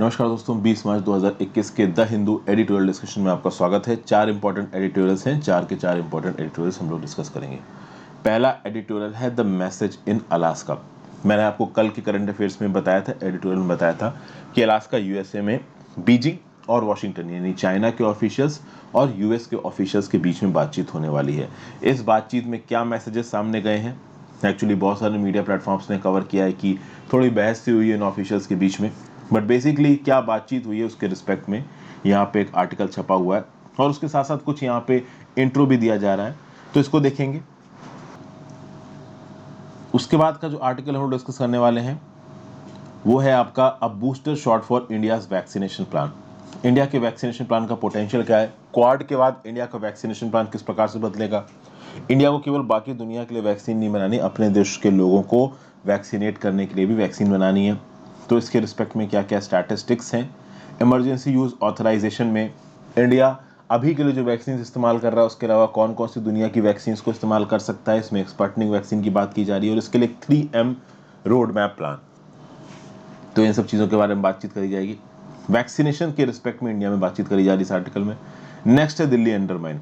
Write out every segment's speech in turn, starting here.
नमस्कार दोस्तों, 20 मार्च 2021 के द हिंदू एडिटोरियल डिस्कशन में आपका स्वागत है। चार इंपॉर्टेंट एडिटोरियल्स हैं, चार के चार इंपॉर्टेंट एडिटोरियल्स हम लोग डिस्कस करेंगे। पहला एडिटोरियल है द मैसेज इन अलास्का। मैंने आपको कल के करंट अफेयर्स में बताया था, एडिटोरियल में बताया था कि अलास्का यूएसए में बीजिंग और वॉशिंगटन यानी चाइना के ऑफिशियल्स और यूएस के ऑफिशियल्स के बीच में बातचीत होने वाली है। इस बातचीत में क्या मैसेजेस सामने गए हैं, एक्चुअली बहुत सारे मीडिया प्लेटफॉर्म्स ने कवर किया है कि थोड़ी बहस सी हुई है इन ऑफिशियल्स के बीच में, बट बेसिकली क्या बातचीत हुई है उसके रिस्पेक्ट में यहाँ पे एक आर्टिकल छपा हुआ है और उसके साथ साथ कुछ यहाँ पे इंट्रो भी दिया जा रहा है, तो इसको देखेंगे। उसके बाद का जो आर्टिकल हम लोग डिस्कस करने वाले हैं वो है आपका अ booster shot for India's vaccination plan. India के वैक्सीनेशन प्लान का पोटेंशियल क्या है, क्वाड के बाद इंडिया का वैक्सीनेशन प्लान किस प्रकार से बदलेगा। इंडिया को केवल बाकी दुनिया के लिए वैक्सीन नहीं बनानी, अपने देश के लोगों को वैक्सीनेट करने के लिए भी वैक्सीन बनानी है, तो इसके रिस्पेक्ट में क्या क्या स्टैटिस्टिक्स हैं। इमरजेंसी यूज ऑथराइजेशन में इंडिया अभी के लिए जो वैक्सीन इस्तेमाल कर रहा है उसके अलावा कौन कौन सी दुनिया की वैक्सीन को इस्तेमाल कर सकता है, इसमें स्पुतनिक वैक्सीन की बात की जा रही है और इसके लिए 3M रोड मैप प्लान, तो इन सब चीज़ों के बारे में बातचीत करी जाएगी। वैक्सीनेशन के रिस्पेक्ट में इंडिया में बातचीत करी जा रही है इस आर्टिकल में। नेक्स्ट है दिल्ली अंडरमाइन।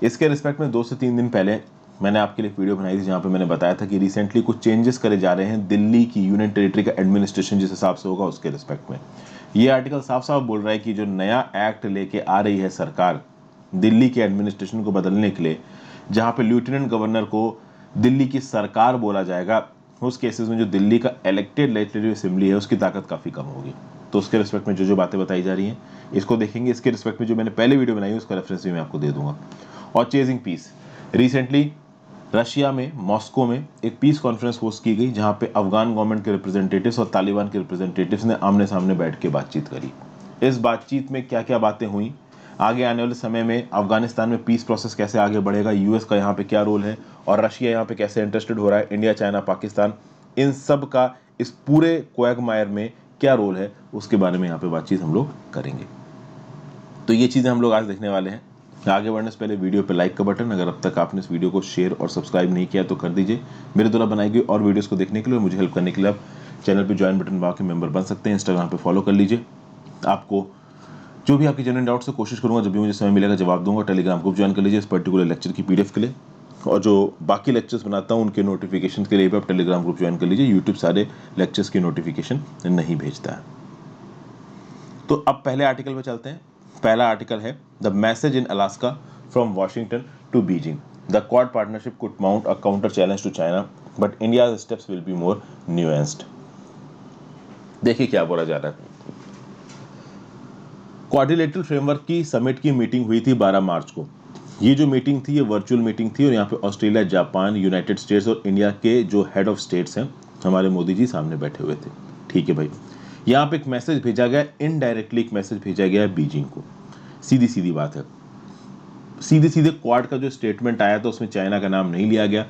इसके रिस्पेक्ट में 2 से 3 दिन पहले मैंने आपके लिए वीडियो बनाई थी जहां पे मैंने बताया था कि रिसेंटली कुछ चेंजेस करे जा रहे हैं दिल्ली की यूनियन टेरिटरी का एडमिनिस्ट्रेशन जिस हिसाब से होगा उसके रिस्पेक्ट में। ये आर्टिकल साफ साफ बोल रहा है कि जो नया एक्ट लेके आ रही है सरकार दिल्ली के एडमिनिस्ट्रेशन को बदलने के लिए, जहां पे लेफ्टिनेंट गवर्नर को दिल्ली की सरकार बोला जाएगा, उस केसेस में जो दिल्ली का इलेक्टेड लेजिस्लेटिव असेंबली है उसकी ताकत काफ़ी कम होगी। तो उसके रिस्पेक्ट में जो जो बातें बताई जा रही हैं इसको देखेंगे। इसके रिस्पेक्ट में जो मैंने पहले वीडियो बनाई है उसका रेफरेंस भी मैं आपको दे दूंगा। और चेजिंग पीस, रिसेंटली रशिया में मॉस्को में एक पीस कॉन्फ्रेंस होस्ट की गई जहां पे अफगान गवर्नमेंट के रिप्रेजेंटेटिव्स और तालिबान के रिप्रेजेंटेटिव्स ने आमने सामने बैठ के बातचीत करी। इस बातचीत में क्या क्या बातें हुई, आगे आने वाले समय में अफगानिस्तान में पीस प्रोसेस कैसे आगे बढ़ेगा, यूएस का यहाँ पे क्या रोल है और रशिया यहाँ पे कैसे इंटरेस्टेड हो रहा है, इंडिया चाइना पाकिस्तान इन सब का इस पूरे क्वैगमायर में क्या रोल है, उसके बारे में यहाँ पे बातचीत हम लोग करेंगे। तो ये चीज़ें हम लोग आज देखने वाले हैं। आगे बढ़ने से पहले वीडियो पे लाइक का बटन, अगर अब तक आपने इस वीडियो को शेयर और सब्सक्राइब नहीं किया तो कर दीजिए। मेरे द्वारा बनाई गई और वीडियोस को देखने के लिए, मुझे हेल्प करने के लिए आप चैनल पे ज्वाइन बटन दबा के मेंबर बन सकते हैं। इंस्टाग्राम पे फॉलो कर लीजिए। आपको जो भी आपकी जनरल डाउट से कोशिश करूंगा जब भी मुझे समय मिलेगा जवाब दूंगा। टेलीग्राम ग्रुप ज्वाइन कर लीजिए इस पर्टिकुलर लेक्चर की पीडीएफ के लिए, और जो बाकी लेक्चर्स बनाता हूँ उनके नोटिफिकेशन के लिए भी आप टेलीग्राम ग्रुप ज्वाइन कर लीजिए। यूट्यूब सारे लेक्चर्स की नोटिफिकेशन नहीं भेजता है। तो अब पहले आर्टिकल पे चलते हैं। पहला आर्टिकल है the message in Alaska from Washington to Beijing, the Quad partnership could mount a counter challenge to China but India's steps will be more nuanced. देखिए क्या बोला जा रहा है। क्वाड्रिलेटरल फ्रेमवर्क की समिट की मीटिंग हुई थी 12 मार्च को। ये जो मीटिंग थी ये वर्चुअल मीटिंग थी और यहाँ पे ऑस्ट्रेलिया, जापान, यूनाइटेड स्टेट्स और इंडिया के जो हेड ऑफ स्टेट्स हैं हमारे मोदी जी सामने बैठे हुए थे। ठीक है भाई, यहाँ पे एक मैसेज भेजा गया, इनडायरेक्टली एक मैसेज भेजा गया है बीजिंग को। सीधी सीधी बात है, सीधे सीधे क्वाड का जो स्टेटमेंट आया था उसमें चाइना का नाम नहीं लिया गया,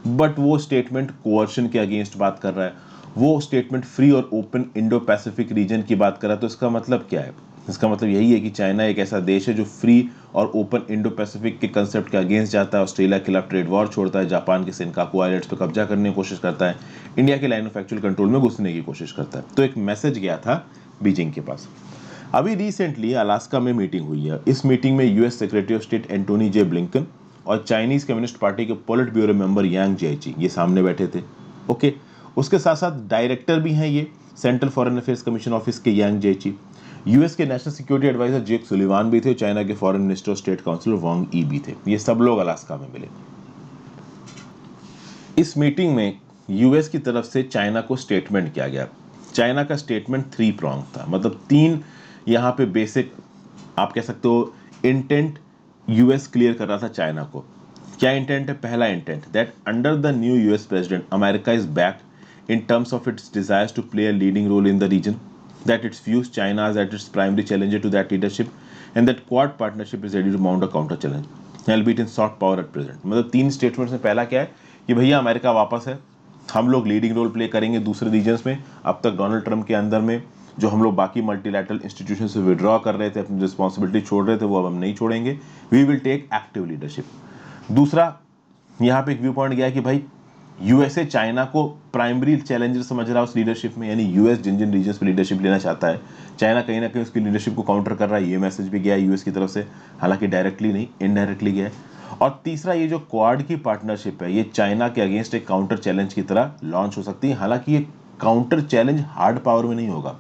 बट वो स्टेटमेंट कोअर्शन के अगेंस्ट बात कर रहा है, वो स्टेटमेंट फ्री और ओपन इंडो पैसिफिक रीजन की बात कर रहा है। तो इसका मतलब क्या है, इसका मतलब यही है कि चाइना एक ऐसा देश है जो फ्री और ओपन इंडो पैसिफिक के कंसेप्ट के अगेंस्ट जाता है, ऑस्ट्रेलिया के खिलाफ ट्रेड वॉर छोड़ता है, जापान के सेनकाकू आइलैंड्स पर कब्जा करने की कोशिश करता है, इंडिया के लाइन ऑफ एक्चुअल कंट्रोल में घुसने की कोशिश करता है। तो एक मैसेज गया था बीजिंग के पास। अभी रिसेंटली अलास्का में मीटिंग हुई है। इस मीटिंग में US secretary of state Antony J Blinken और चाइनीज कम्युनिस्ट पार्टी के पोलिट ब्यूरो मेंबर यांग जेची ये सामने बैठे थे। ओके, उसके साथ साथ डायरेक्टर भी हैं ये central foreign affairs commission office के यांग जेची, यूएस के नेशनल सिक्योरिटी एडवाइजर जेक सुलिवान भी थे, चाइना के फॉरेन मिनिस्टर और स्टेट काउंसिलर वांग ई भी थे। ये सब लोग अलास्का में मिले। इस मीटिंग में यूएस की तरफ से चाइना को स्टेटमेंट किया गया। चाइना का स्टेटमेंट 3 प्रॉन्ग था, मतलब 3 यहाँ पे बेसिक आप कह सकते हो इंटेंट यूएस क्लियर कर रहा था चाइना को। क्या इंटेंट है? पहला intent that under the new US president America is back in terms of its desires to play a leading role in the region, that its views China as at its primary challenger to that leadership, and that Quad partnership is ready to mount a counter challenge, albeit in soft power at present। मतलब 3 statements में पहला क्या है कि भैया America वापस है, हम लोग लीडिंग रोल प्ले करेंगे दूसरे रीजन्स में। अब तक डोनाल्ड ट्रंप के अंदर में जो हम लोग बाकी मल्टीलैटरल इंस्टीट्यूशन से विड्रॉ कर रहे थे, अपनी रिस्पॉन्सिबिलिटी छोड़ रहे थे, वो अब हम नहीं छोड़ेंगे। We will take active leadership. दूसरा यहाँ पे एक व्यू पॉइंट गया कि भाई यूएसए चाइना को प्राइमरी चैलेंजर समझ रहा है उस लीडरशिप में, यानी यूएस जिन जिन रीजन्स में लीडरशिप लेना चाहता है, चाइना कहीं ना कहीं उसकी लीडरशिप को काउंटर कर रहा है। ये मैसेज भी गया है यूएस की तरफ से, हालांकि डायरेक्टली नहीं, इनडायरेक्टली गया है। और तीसरा, ये जो क्वाड की पार्टनरशिप है, ये चाइना के अगेंस्ट एक काउंटर चैलेंज की तरह लॉन्च हो सकती है। हालांकि ये काउंटर चैलेंज हार्ड पावर में नहीं होगा।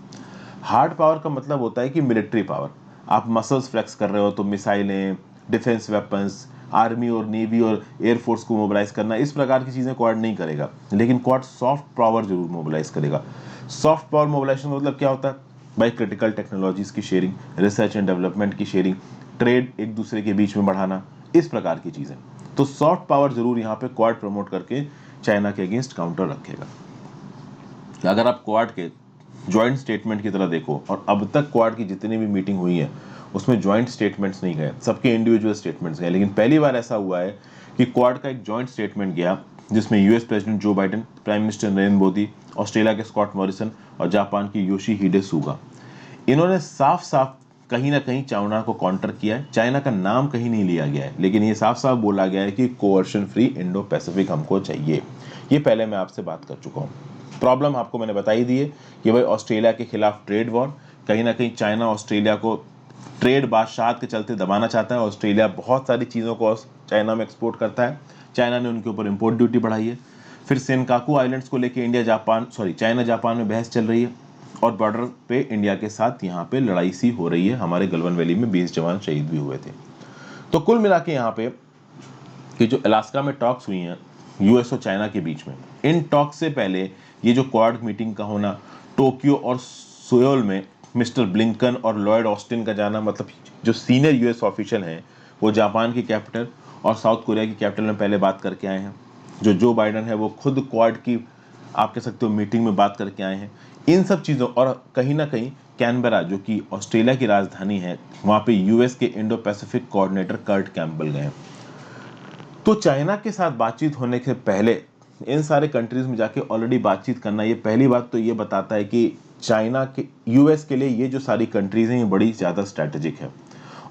हार्ड पावर का मतलब होता है कि मिलिट्री पावर, आप मसल्स फ्लेक्स कर रहे हो तो मिसाइलें, डिफेंस वेपन्स, आर्मी और नेवी और एयरफोर्स को मोबिलाइज करना, इस प्रकार की चीज़ें क्वाड नहीं करेगा। लेकिन क्वाड सॉफ्ट पावर जरूर मोबिलाइज करेगा। सॉफ्ट पावर मोबिलाइजेशन का मतलब क्या होता है भाई? क्रिटिकल टेक्नोलॉजीज की शेयरिंग, रिसर्च एंड डेवलपमेंट की शेयरिंग, ट्रेड एक दूसरे के बीच में बढ़ाना, इस प्रकार की चीज़ें। तो सॉफ्ट पावर जरूर यहाँ पे क्वाड प्रमोट करके चाइना के अगेंस्ट काउंटर रखेगा। अगर आप क्वाड के ज्वाइंट स्टेटमेंट की तरह देखो, और अब तक क्वाड की जितनी भी मीटिंग हुई है उसमें ज्वाइंट स्टेटमेंट्स नहीं गए, सबके इंडिविजुअल स्टेटमेंट्स गए। लेकिन पहली बार ऐसा हुआ है कि क्वाड का एक ज्वाइंट स्टेटमेंट गया, जिसमें US president Joe Biden, prime minister Narendra Modi, Australia के स्कॉट मॉरिसन और जापान की योशीहिडे सुगा, इन्होंने साफ साफ कहीं ना कहीं चाइना को काउंटर किया है। चाइना का नाम कहीं नहीं लिया गया है, लेकिन ये साफ साफ बोला गया है कि कोअर्शन फ्री इंडो पैसिफिक हमको चाहिए। ये पहले मैं आपसे बात कर चुका हूँ। प्रॉब्लम आपको मैंने बताई दी है कि भाई ऑस्ट्रेलिया के खिलाफ ट्रेड वॉर, कहीं ना कहीं चाइना ऑस्ट्रेलिया को ट्रेड बादशाहत के चलते दबाना चाहता है। ऑस्ट्रेलिया बहुत सारी चीज़ों को चाइना में एक्सपोर्ट करता है, चाइना ने उनके ऊपर इंपोर्ट ड्यूटी बढ़ाई है। फिर सेनकाकू आइलैंड्स को लेकर चाइना जापान में बहस चल रही है, और बॉर्डर पे इंडिया के साथ यहाँ पे लड़ाई सी हो रही है। हमारे गलवान वैली में 20 जवान शहीद भी हुए थे। तो कुल मिला के यहाँ पे कि जो अलास्का में टॉक्स हुई हैं यूएस और चाइना के बीच में, इन टॉक्स से पहले ये जो क्वाड मीटिंग का होना, टोक्यो और सोयोल में मिस्टर ब्लिंकन और लॉयड ऑस्टिन का जाना, मतलब जो सीनियर यूएस ऑफिशियल हैं वो जापान की कैपिटल और साउथ कोरिया की कैपिटल में पहले बात करके आए हैं। जो बाइडन है वो खुद क्वाड की, आप कह सकते हो, मीटिंग में बात करके आए हैं। इन सब चीज़ों, और कहीं ना कहीं कैनबरा जो कि ऑस्ट्रेलिया की राजधानी है, वहाँ पे यूएस के Indo Pacific coordinator Kurt Campbell गए। तो चाइना के साथ बातचीत होने के पहले इन सारे कंट्रीज में जाके ऑलरेडी बातचीत करना, ये पहली बात तो ये बताता है कि चाइना के, यूएस के लिए ये जो सारी कंट्रीज हैं ये बड़ी ज़्यादा स्ट्रैटेजिक है।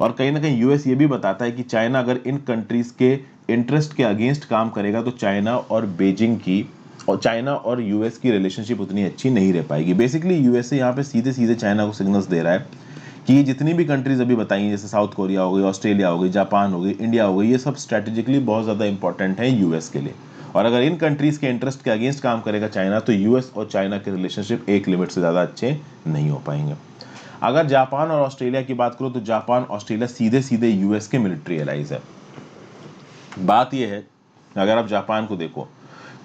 और कहीं ना कहीं यूएस ये भी बताता है कि चाइना अगर इन कंट्रीज के इंटरेस्ट के अगेंस्ट काम करेगा तो चाइना और बीजिंग की, और चाइना और यूएस की रिलेशनशिप उतनी अच्छी नहीं रह पाएगी। बेसिकली यूएसए यहाँ पे सीधे सीधे चाइना को सिग्नल्स दे रहा है कि ये जितनी भी कंट्रीज अभी बताई, जैसे साउथ कोरिया हो गई, ऑस्ट्रेलिया हो गई, जापान हो गई, इंडिया हो गई, ये सब स्ट्रेटेजिकली बहुत ज़्यादा इंपॉर्टेंट है यूएस के लिए। और अगर इन कंट्रीज के इंटरेस्ट के अगेंस्ट काम करेगा चाइना, तो यूएस और चाइना के रिलेशनशिप एक लिमिट से ज़्यादा अच्छे नहीं हो पाएंगे। अगर जापान और ऑस्ट्रेलिया की बात करो तो जापान ऑस्ट्रेलिया सीधे सीधे यूएस के मिलिट्री एलाइज है। बात यह है, अगर आप जापान को देखो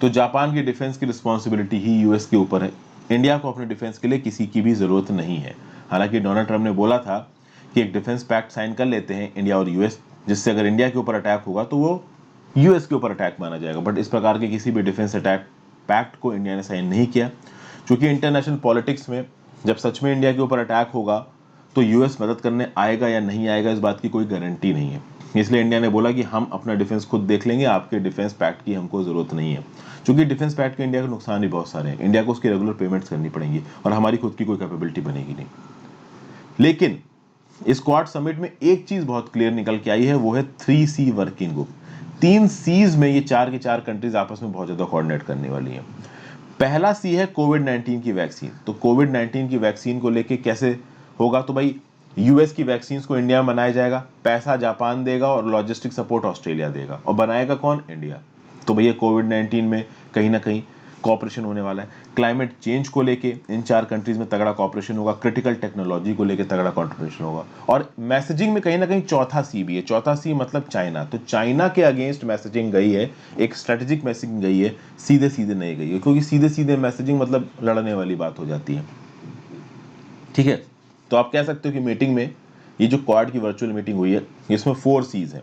तो जापान की डिफेंस की रिस्पॉन्सिबिलिटी ही यूएस के ऊपर है। इंडिया को अपने डिफेंस के लिए किसी की भी ज़रूरत नहीं है। हालांकि डोनाल्ड ट्रंप ने बोला था कि एक डिफेंस पैक्ट साइन कर लेते हैं इंडिया और यूएस, जिससे अगर इंडिया के ऊपर अटैक होगा तो वो यूएस के ऊपर अटैक माना जाएगा। बट इस प्रकार के किसी भी डिफेंस अटैक पैक्ट को इंडिया ने साइन नहीं किया, क्योंकि इंटरनेशनल पॉलिटिक्स में जब सच में इंडिया के ऊपर अटैक होगा तो यूएस मदद करने आएगा या नहीं आएगा, इस बात की कोई गारंटी नहीं है। इसलिए इंडिया ने बोला कि हम अपना डिफेंस खुद देख लेंगे, आपके डिफेंस पैक्ट की हमको ज़रूरत नहीं है। क्योंकि डिफेंस पैक्ट के इंडिया के नुकसान भी बहुत सारे हैं, इंडिया को उसकी रेगुलर पेमेंट्स करनी पड़ेंगी और हमारी खुद की कोई कैपेबिलिटी बनेगी नहीं। लेकिन इस क्वाड समिट में एक चीज़ बहुत क्लियर निकल के आई है, वो है 3C वर्किंग ग्रुप। 3 सीज में ये चार की चार कंट्रीज आपस में बहुत ज़्यादा कोऑर्डिनेट करने वाली हैं। पहला सी है कोविड-19 की वैक्सीन। तो कोविड-19 की वैक्सीन को लेके कैसे होगा, तो भाई यूएस की वैक्सीन को इंडिया में बनाया जाएगा, पैसा जापान देगा और लॉजिस्टिक सपोर्ट ऑस्ट्रेलिया देगा, और बनाएगा कौन? इंडिया। तो भैया कोविड-19 में कहीं ना कहीं कॉपरेशन होने वाला है। क्लाइमेट चेंज को लेके इन चार कंट्रीज में तगड़ा कॉपरेशन होगा, क्रिटिकल टेक्नोलॉजी को लेके तगड़ा कॉपरेशन होगा, और मैसेजिंग में कहीं ना कहीं चौथा सी भी है। चौथा सी मतलब चाइना। तो चाइना के अगेंस्ट मैसेजिंग गई है, एक स्ट्रेटेजिक मैसेजिंग गई है, सीधे सीधे नहीं गई है, क्योंकि सीधे सीधे मैसेजिंग मतलब लड़ने वाली बात हो जाती है। ठीक है, तो आप कह सकते हो कि मीटिंग में, ये जो क्वाड की वर्चुअल मीटिंग हुई है, इसमें 4 सीज हैं।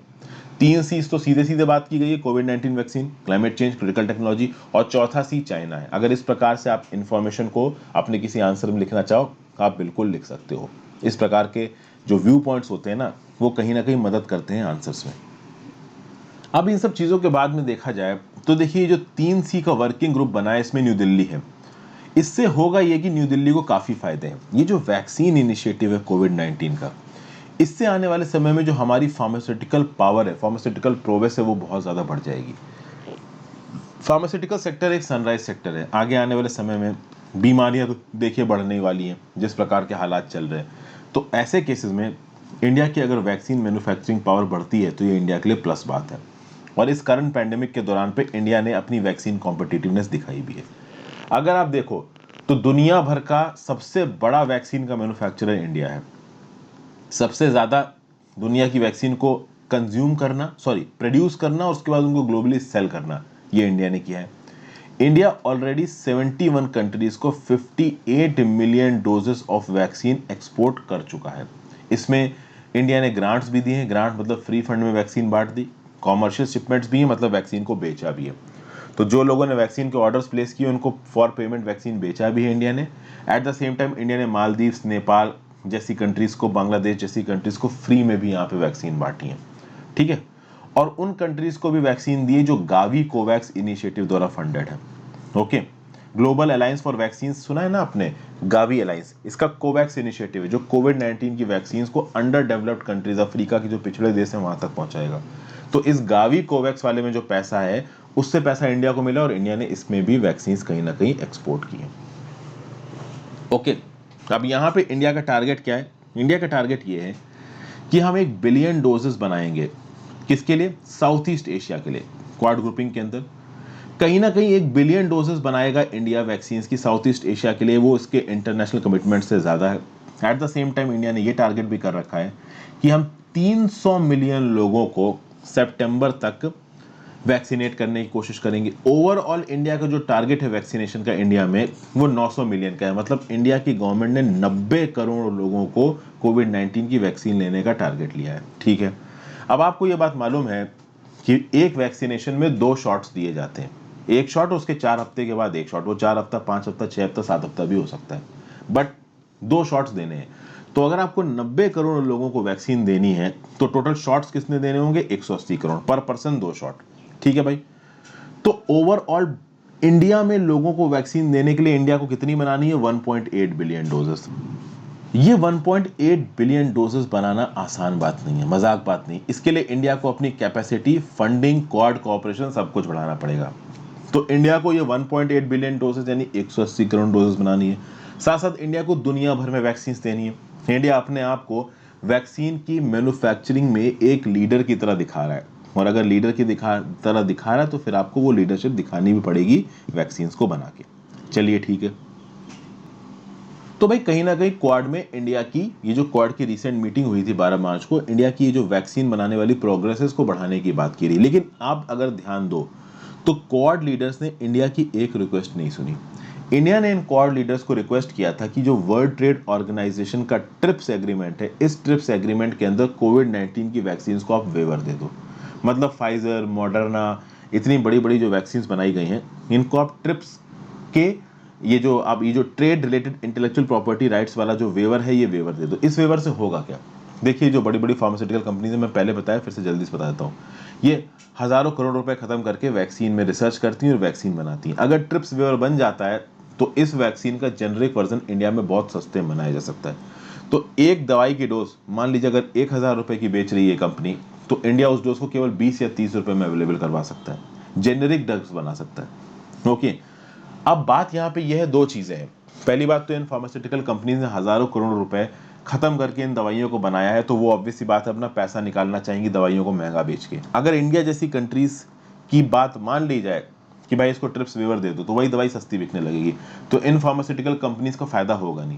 3 सीज तो सीधे सीधे बात की गई है, कोविड-19 vaccine, climate change, critical technology, और चौथा सी चाइना है। अगर इस प्रकार से आप इंफॉर्मेशन को अपने किसी आंसर में लिखना चाहो, आप बिल्कुल लिख सकते हो। इस प्रकार के जो व्यू पॉइंट्स होते हैं ना, वो कहीं ना कहीं मदद करते हैं आंसर्स में। अब इन सब चीज़ों के बाद में देखा जाए तो देखिए, जो 3C का वर्किंग ग्रुप बना है, इसमें न्यू दिल्ली है। इससे होगा ये कि न्यू दिल्ली को काफ़ी फायदे हैं। ये जो वैक्सीन इनिशिएटिव है कोविड-19 का, इससे आने वाले समय में जो हमारी फार्मास्यूटिकल पावर है, फार्मास्यूटिकल प्रोग्रेस है, वो बहुत ज़्यादा बढ़ जाएगी। फार्मास्यूटिकल सेक्टर एक सनराइज सेक्टर है। आगे आने वाले समय में बीमारियां तो देखिए बढ़ने वाली हैं, जिस प्रकार के हालात चल रहे हैं, तो ऐसे केसेस में इंडिया की अगर वैक्सीन मैन्युफैक्चरिंग पावर बढ़ती है तो ये इंडिया के लिए प्लस बात है। और इस करंट पैंडेमिक के दौरान पे इंडिया ने अपनी वैक्सीन कॉम्पिटिटिवनेस दिखाई भी है। अगर आप देखो तो दुनिया भर का सबसे बड़ा वैक्सीन का मैन्युफैक्चरर इंडिया है। सबसे ज्यादा दुनिया की वैक्सीन को कंज्यूम करना, सॉरी प्रोड्यूस करना और उसके बाद उनको ग्लोबली सेल करना, ये इंडिया ने किया है। इंडिया ऑलरेडी 71 कंट्रीज को 58 million doses of vaccine export कर चुका है। इसमें इंडिया ने ग्रांट्स भी दिए हैं, ग्रांट मतलब फ्री फंड में वैक्सीन बांट दी, कॉमर्शियल शिपमेंट्स भी हैं मतलब वैक्सीन को बेचा भी है। तो जो लोगों ने वैक्सीन के ऑर्डर्स प्लेस किए उनको फॉर पेमेंट वैक्सीन बेचा भी है इंडिया ने। At the same time India ने मालदीव्स, नेपाल जैसी कंट्रीज को, बांग्लादेश जैसी कंट्रीज को फ्री में भी यहाँ पे वैक्सीन बांटी है, ठीक है। और उन कंट्रीज को भी वैक्सीन दी जो गावी कोवैक्स इनिशिएटिव द्वारा फंडेड है। Okay, global alliance for vaccine सुना है ना आपने, गावी अलायंस, इसका कोवैक्स इनिशिएटिव है जो कोविड-19 की वैक्सीन को अंडर डेवलप्ड कंट्रीज, अफ्रीका के जो पिछड़े देश हैं वहां तक पहुंचाएगा। तो इस गावी कोवैक्स वाले में जो पैसा है उससे पैसा इंडिया को मिला और इंडिया ने इसमें भी वैक्सीन कहीं ना कहीं एक्सपोर्ट की है। ओके, अब यहां पे इंडिया का टारगेट क्या है? इंडिया का टारगेट ये है कि हम 1 बिलियन डोजेस बनाएंगे। किसके लिए? साउथ ईस्ट एशिया के लिए। क्वाड ग्रुपिंग के अंदर कहीं ना कहीं 1 बिलियन डोजेस बनाएगा इंडिया वैक्सीन की साउथ ईस्ट एशिया के लिए। वो इसके इंटरनेशनल कमिटमेंट से ज्यादा है। At the same time India ने ये टारगेट भी कर रखा है कि हम 300 मिलियन लोगों को सितंबर तक वैक्सीनेट करने की कोशिश करेंगे। ओवरऑल इंडिया का जो टारगेट है वैक्सीनेशन का इंडिया में वो 900 मिलियन का है। मतलब इंडिया की गवर्नमेंट ने 90 करोड़ लोगों को कोविड-19 की वैक्सीन लेने का टारगेट लिया है, ठीक है। अब आपको ये बात मालूम है कि एक वैक्सीनेशन में 2 शॉट्स दिए जाते हैं। एक शॉट, उसके 4 हफ्ते के बाद एक शॉट। वो 4 हफ्ता, 5 हफ्ता, 6 हफ्ता, 7 हफ्ता भी हो सकता है, बट 2 शॉट्स देने हैं। तो अगर आपको 90 करोड़ लोगों को वैक्सीन देनी है तो टोटल शॉट्स कितने देने होंगे? 180 करोड़ पर पर्सन, 2 शॉट, ठीक है भाई। तो ओवरऑल इंडिया में लोगों को वैक्सीन देने के लिए इंडिया को कितनी बनानी है? 1.8 बिलियन डोजेस। ये 1.8 बिलियन डोजेस बनाना आसान बात नहीं है, मजाक बात नहीं। इसके लिए इंडिया को अपनी कैपेसिटी, फंडिंग, क्वाड कोऑपरेशन सब कुछ बढ़ाना पड़ेगा। तो इंडिया को ये 1.8 बिलियन डोजेस यानी 180 करोड़ डोजेस बनानी है। साथ साथ इंडिया को दुनिया भर में वैक्सीन देनी है। इंडिया अपने आप को वैक्सीन की मैन्युफैक्चरिंग में एक लीडर की तरह दिखा रहा है, और अगर लीडर की तरह दिखा रहा है तो फिर आपको वो लीडरशिप दिखानी भी पड़ेगी वैक्सीन को बना के। चलिए ठीक है। तो भाई कहीं ना कहीं क्वाड में इंडिया की, ये जो क्वाड की रिसेंट मीटिंग हुई थी 12 मार्च को, इंडिया की ये जो वैक्सीन बनाने वाली प्रोग्रेसेस को बढ़ाने की बात की रही। लेकिन आप अगर ध्यान दो तो क्वाड लीडर्स ने इंडिया की एक रिक्वेस्ट नहीं सुनी। इंडिया ने इन क्वाड लीडर्स को रिक्वेस्ट किया था कि जो वर्ल्ड ट्रेड ऑर्गेनाइजेशन का ट्रिप्स एग्रीमेंट है, इस ट्रिप्स एग्रीमेंट के अंदर कोविड-19 की वैक्सीन को आप वेवर दे दो। मतलब फाइजर, मॉडर्ना, इतनी बड़ी बड़ी जो वैक्सीन बनाई गई हैं, इनको आप ट्रिप्स के ये जो trade related intellectual property rights वाला जो वेवर है, ये वेवर दे दो। इस वेवर से होगा क्या? देखिए, जो बड़ी बड़ी फार्मास्यूटिकल कंपनीज है, मैं पहले बताया, फिर से जल्दी से बता देता हूँ, ये हजारों करोड़ रुपए खत्म करके वैक्सीन में रिसर्च करती हैं और वैक्सीन बनाती हैं। अगर ट्रिप्स वेवर बन जाता है तो इस वैक्सीन का जेनरिक वर्जन इंडिया में बहुत सस्ते में बनाया जा सकता है। तो एक दवाई की डोज, मान लीजिए अगर 1,000 रुपए की बेच रही है कंपनी, तो इंडिया उस डोज को केवल 20 या 30 रुपए में अवेलेबल करवा सकता है, जेनरिक ड्रग्स बना सकता है। ओके, अब बात यहाँ पे यह है, 2 चीजें हैं। पहली बात तो इन फार्मास्यूटिकल कंपनीज ने हजारों करोड़ रुपए खत्म करके इन दवाइयों को बनाया है, तो वो ऑब्वियस सी बात है अपना पैसा निकालना चाहेंगी दवाइयों को महंगा बेच के। अगर इंडिया जैसी कंट्रीज की बात मान ली जाए कि भाई इसको ट्रिप्स वेवर दे दो, तो वही दवाई सस्ती बिकने लगेगी, तो इन फार्मास्यूटिकल कंपनीज का फायदा होगा नहीं।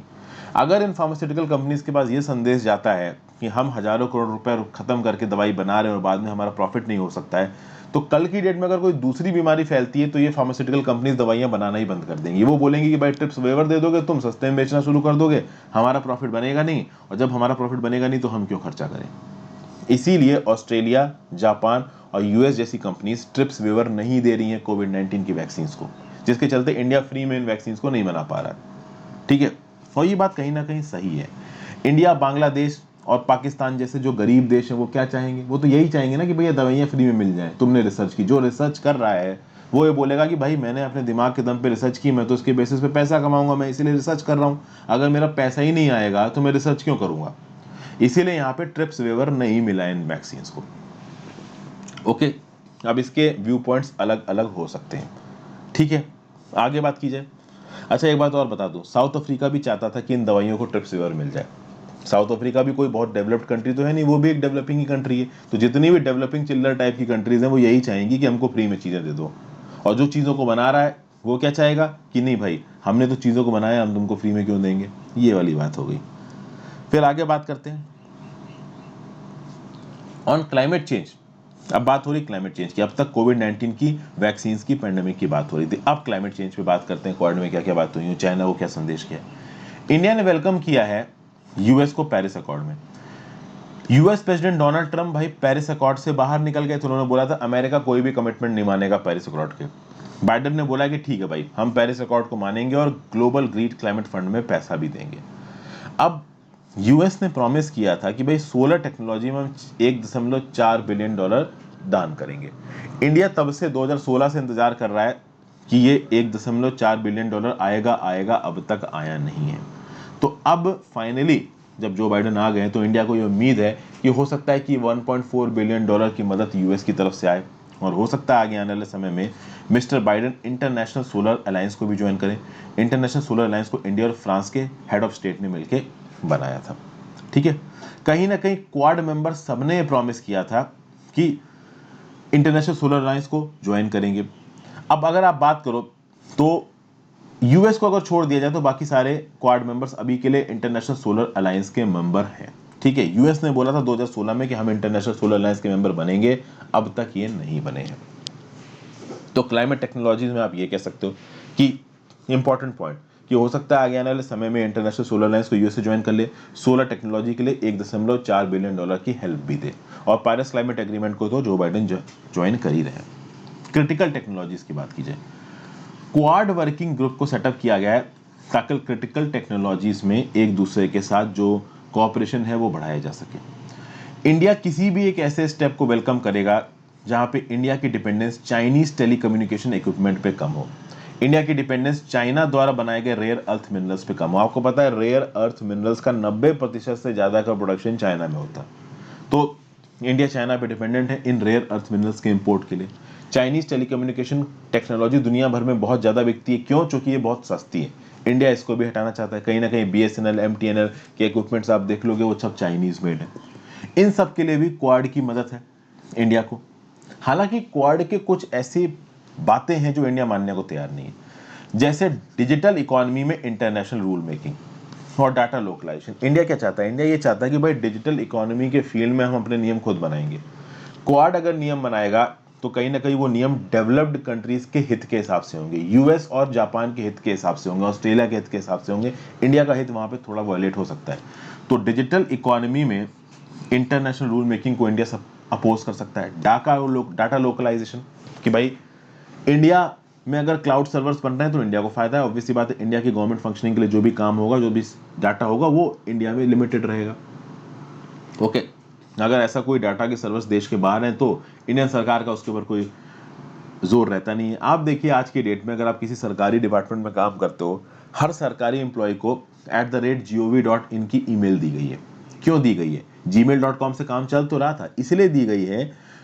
अगर इन फार्मास्यूटिकल कंपनीज के पास ये संदेश जाता है कि हम हजारों करोड़ रुपए खत्म करके दवाई बना रहे हैं और बाद में हमारा प्रॉफिट नहीं हो सकता है, तो कल की डेट में अगर कोई दूसरी बीमारी फैलती है तो ये फार्मास्यूटिकल कंपनीज दवाइयां बनाना ही बंद कर देंगी। वो बोलेंगे कि भाई ट्रिप्स वेवर दे दोगे, तुम सस्ते में बेचना शुरू कर दोगे, हमारा प्रॉफिट बनेगा नहीं, और जब हमारा प्रॉफिट बनेगा नहीं तो हम क्यों खर्चा करें। इसीलिए ऑस्ट्रेलिया, जापान और यूएस जैसी कंपनीज ट्रिप्स वेवर नहीं दे रही हैं कोविड-19 की वैक्सीन को, जिसके चलते इंडिया फ्री में इन वैक्सीन को नहीं बना पा रहा है, ठीक है। और ये बात कहीं ना कहीं सही है। इंडिया, बांग्लादेश और पाकिस्तान जैसे जो गरीब देश हैं वो क्या चाहेंगे? वो तो यही चाहेंगे ना कि भैया दवाइयाँ फ्री में मिल जाएं। तुमने रिसर्च की, जो रिसर्च कर रहा है वो ये बोलेगा कि भाई मैंने अपने दिमाग के दम पे रिसर्च की, मैं तो उसके बेसिस पे पैसा कमाऊंगा, मैं इसीलिए रिसर्च कर रहा हूँ। अगर मेरा पैसा ही नहीं आएगा तो मैं रिसर्च क्यों करूंगा? इसीलिए यहाँ पे ट्रिप्स वेवर नहीं मिला इन वैक्सीन को। ओके, अब इसके व्यू पॉइंट्स अलग अलग हो सकते हैं, ठीक है। आगे बात की जाए। अच्छा एक बात और बता दूं, साउथ अफ्रीका भी चाहता था कि इन दवाइयों को ट्रिप्सिवर मिल जाए। साउथ अफ्रीका भी कोई बहुत डेवलप्ड कंट्री तो है नहीं, वो भी एक डेवलपिंग की कंट्री है। तो जितनी भी डेवलपिंग चिल्लर टाइप की कंट्रीज हैं वो यही चाहेंगी कि हमको फ्री में चीज़ें दे दो, और जो चीज़ों को बना रहा है वो क्या चाहेगा कि नहीं भाई हमने तो चीज़ों को बनाया, हम तुमको फ्री में क्यों देंगे। ये वाली बात हो गई। फिर आगे बात करते हैं ऑन क्लाइमेट चेंज। अब बात हो रही क्लाइमेट चेंज की, अब तक कोविड-19 की वैक्सीन की पेंडेमिक की बात हो रही थी, अब क्लाइमेट चेंज पे बात करते हैं। क्वाड में क्या क्या बात हुई, चाइना को क्या संदेश किया। इंडिया ने वेलकम किया है यूएस को पेरिस अकॉर्ड में। यूएस प्रेसिडेंट डोनाल्ड ट्रंप भाई पेरिस अकॉर्ड से बाहर निकल गए थे। उन्होंने बोला था अमेरिका कोई भी कमिटमेंट नहीं मानेगा पेरिस अकॉर्ड के। बाइडेन ने बोला कि ठीक है भाई हम पेरिस अकॉर्ड को मानेंगे और ग्लोबल ग्रीन क्लाइमेट फंड में पैसा भी देंगे। अब यूएस ने प्रॉमिस किया था कि भाई सोलर टेक्नोलॉजी में हम 1.4 बिलियन डॉलर दान करेंगे। इंडिया तब से 2016 से इंतजार कर रहा है कि ये 1.4 बिलियन डॉलर आएगा आएगा, अब तक आया नहीं है। तो अब फाइनली जब जो बाइडेन आ गए तो इंडिया को ये उम्मीद है कि हो सकता है कि 1.4 बिलियन डॉलर की मदद यूएस की तरफ से आए, और हो सकता है आगे आने वाले समय में mister Biden international solar alliance को भी ज्वाइन करें। इंटरनेशनल सोलर अलायंस को इंडिया और फ्रांस के हेड ऑफ स्टेट ने मिलकर बनाया था, ठीक है। कहीं ना कहीं क्वाड मेंबर सबने प्रॉमिस किया था कि इंटरनेशनल सोलर अलायंस को ज्वाइन करेंगे। अब अगर आप बात करो तो यूएस को अगर छोड़ दिया जाए तो बाकी सारे क्वाड मेंबर्स अभी के लिए इंटरनेशनल सोलर अलायंस के मेंबर हैं, ठीक है। यूएस ने बोला था 2016 में कि हम इंटरनेशनल सोलर अलायंस के मेंबर बनेंगे, अब तक ये नहीं बने हैं। तो क्लाइमेट टेक्नोलॉजीज में आप ये कह सकते हो कि इंपॉर्टेंट पॉइंट कि हो सकता है आगे आने वाले समय में इंटरनेशनल सोलर अलायंस को यूएस से ज्वाइन कर ले, सोलर टेक्नोलॉजी के लिए 1.4 बिलियन डॉलर की हेल्प भी दे, और पेरिस क्लाइमेट एग्रीमेंट को तो जो बाइडेन ज्वाइन कर ही रहे हैं। क्रिटिकल टेक्नोलॉजीज की बात की जाए, क्वाड वर्किंग ग्रुप को सेटअप किया गया है ताकि क्रिटिकल टेक्नोलॉजीज में एक दूसरे के साथ जो कोऑपरेशन है वो बढ़ाया जा सके। इंडिया किसी भी एक ऐसे स्टेप को वेलकम करेगा जहां पे इंडिया की डिपेंडेंस चाइनीज टेलीकम्युनिकेशन इक्विपमेंट पे कम हो, इंडिया की डिपेंडेंस चाइना द्वारा बनाए गए रेयर अर्थ मिनरल्स पे कम हो। आपको पता है रेयर अर्थ मिनरल्स का 90% से ज्यादा का प्रोडक्शन चाइना में होता है। तो इंडिया चाइना पे डिपेंडेंट है इन रेयर अर्थ मिनरल्स के इंपोर्ट के लिए। चाइनीज टेलीकम्युनिकेशन टेक्नोलॉजी दुनिया भर में बहुत ज़्यादा बिकती है, क्यों? क्योंकि ये बहुत सस्ती है। इंडिया इसको भी हटाना चाहता है। कहीं ना कहीं बीएसएनएल एमटीएनएल के इक्विपमेंट्स आप देख लोगे वो सब चाइनीज मेड है। इन सब के लिए भी क्वाड की मदद है इंडिया को। हालांकि क्वाड के कुछ ऐसी बातें हैं जो इंडिया मानने को तैयार नहीं है, जैसे डिजिटल इकोनॉमी में इंटरनेशनल रूल मेकिंग और डाटा लोकलाइजेशन। इंडिया क्या चाहता है? इंडिया ये चाहता है कि भाई डिजिटल इकोनॉमी के फील्ड में हम अपने नियम खुद बनाएंगे। क्वाड अगर नियम बनाएगा तो कहीं ना कहीं वो नियम डेवलप्ड कंट्रीज के हित के हिसाब से होंगे, यूएस और जापान के हित के हिसाब से होंगे, ऑस्ट्रेलिया के हित के हिसाब से होंगे। इंडिया का हित वहां पे थोड़ा वायलेट हो सकता है। तो डिजिटल इकोनॉमी में इंटरनेशनल रूल मेकिंग को इंडिया सब अपोज कर सकता है। डाटा लोकलाइजेशन कि भाई इंडिया में अगर क्लाउड सर्वर्स बन रहे हैं तो इंडिया को फायदा है। ऑब्वियसली बात है, इंडिया की गवर्नमेंट फंक्शनिंग के लिए जो भी काम होगा, जो भी डाटा होगा वो इंडिया में लिमिटेड रहेगा। ओके, अगर ऐसा कोई डाटा के सर्वर्स देश के बाहर हैं तो इंडियन सरकार का उसके ऊपर कोई जोर रहता नहीं है। आप देखिए आज की डेट में अगर आप किसी सरकारी डिपार्टमेंट में काम करते हो, हर सरकारी एम्प्लॉय को @gov.in की ईमेल दी गई है। क्यों दी गई है? gmail.com से काम चल तो रहा था, इसलिए दी गई है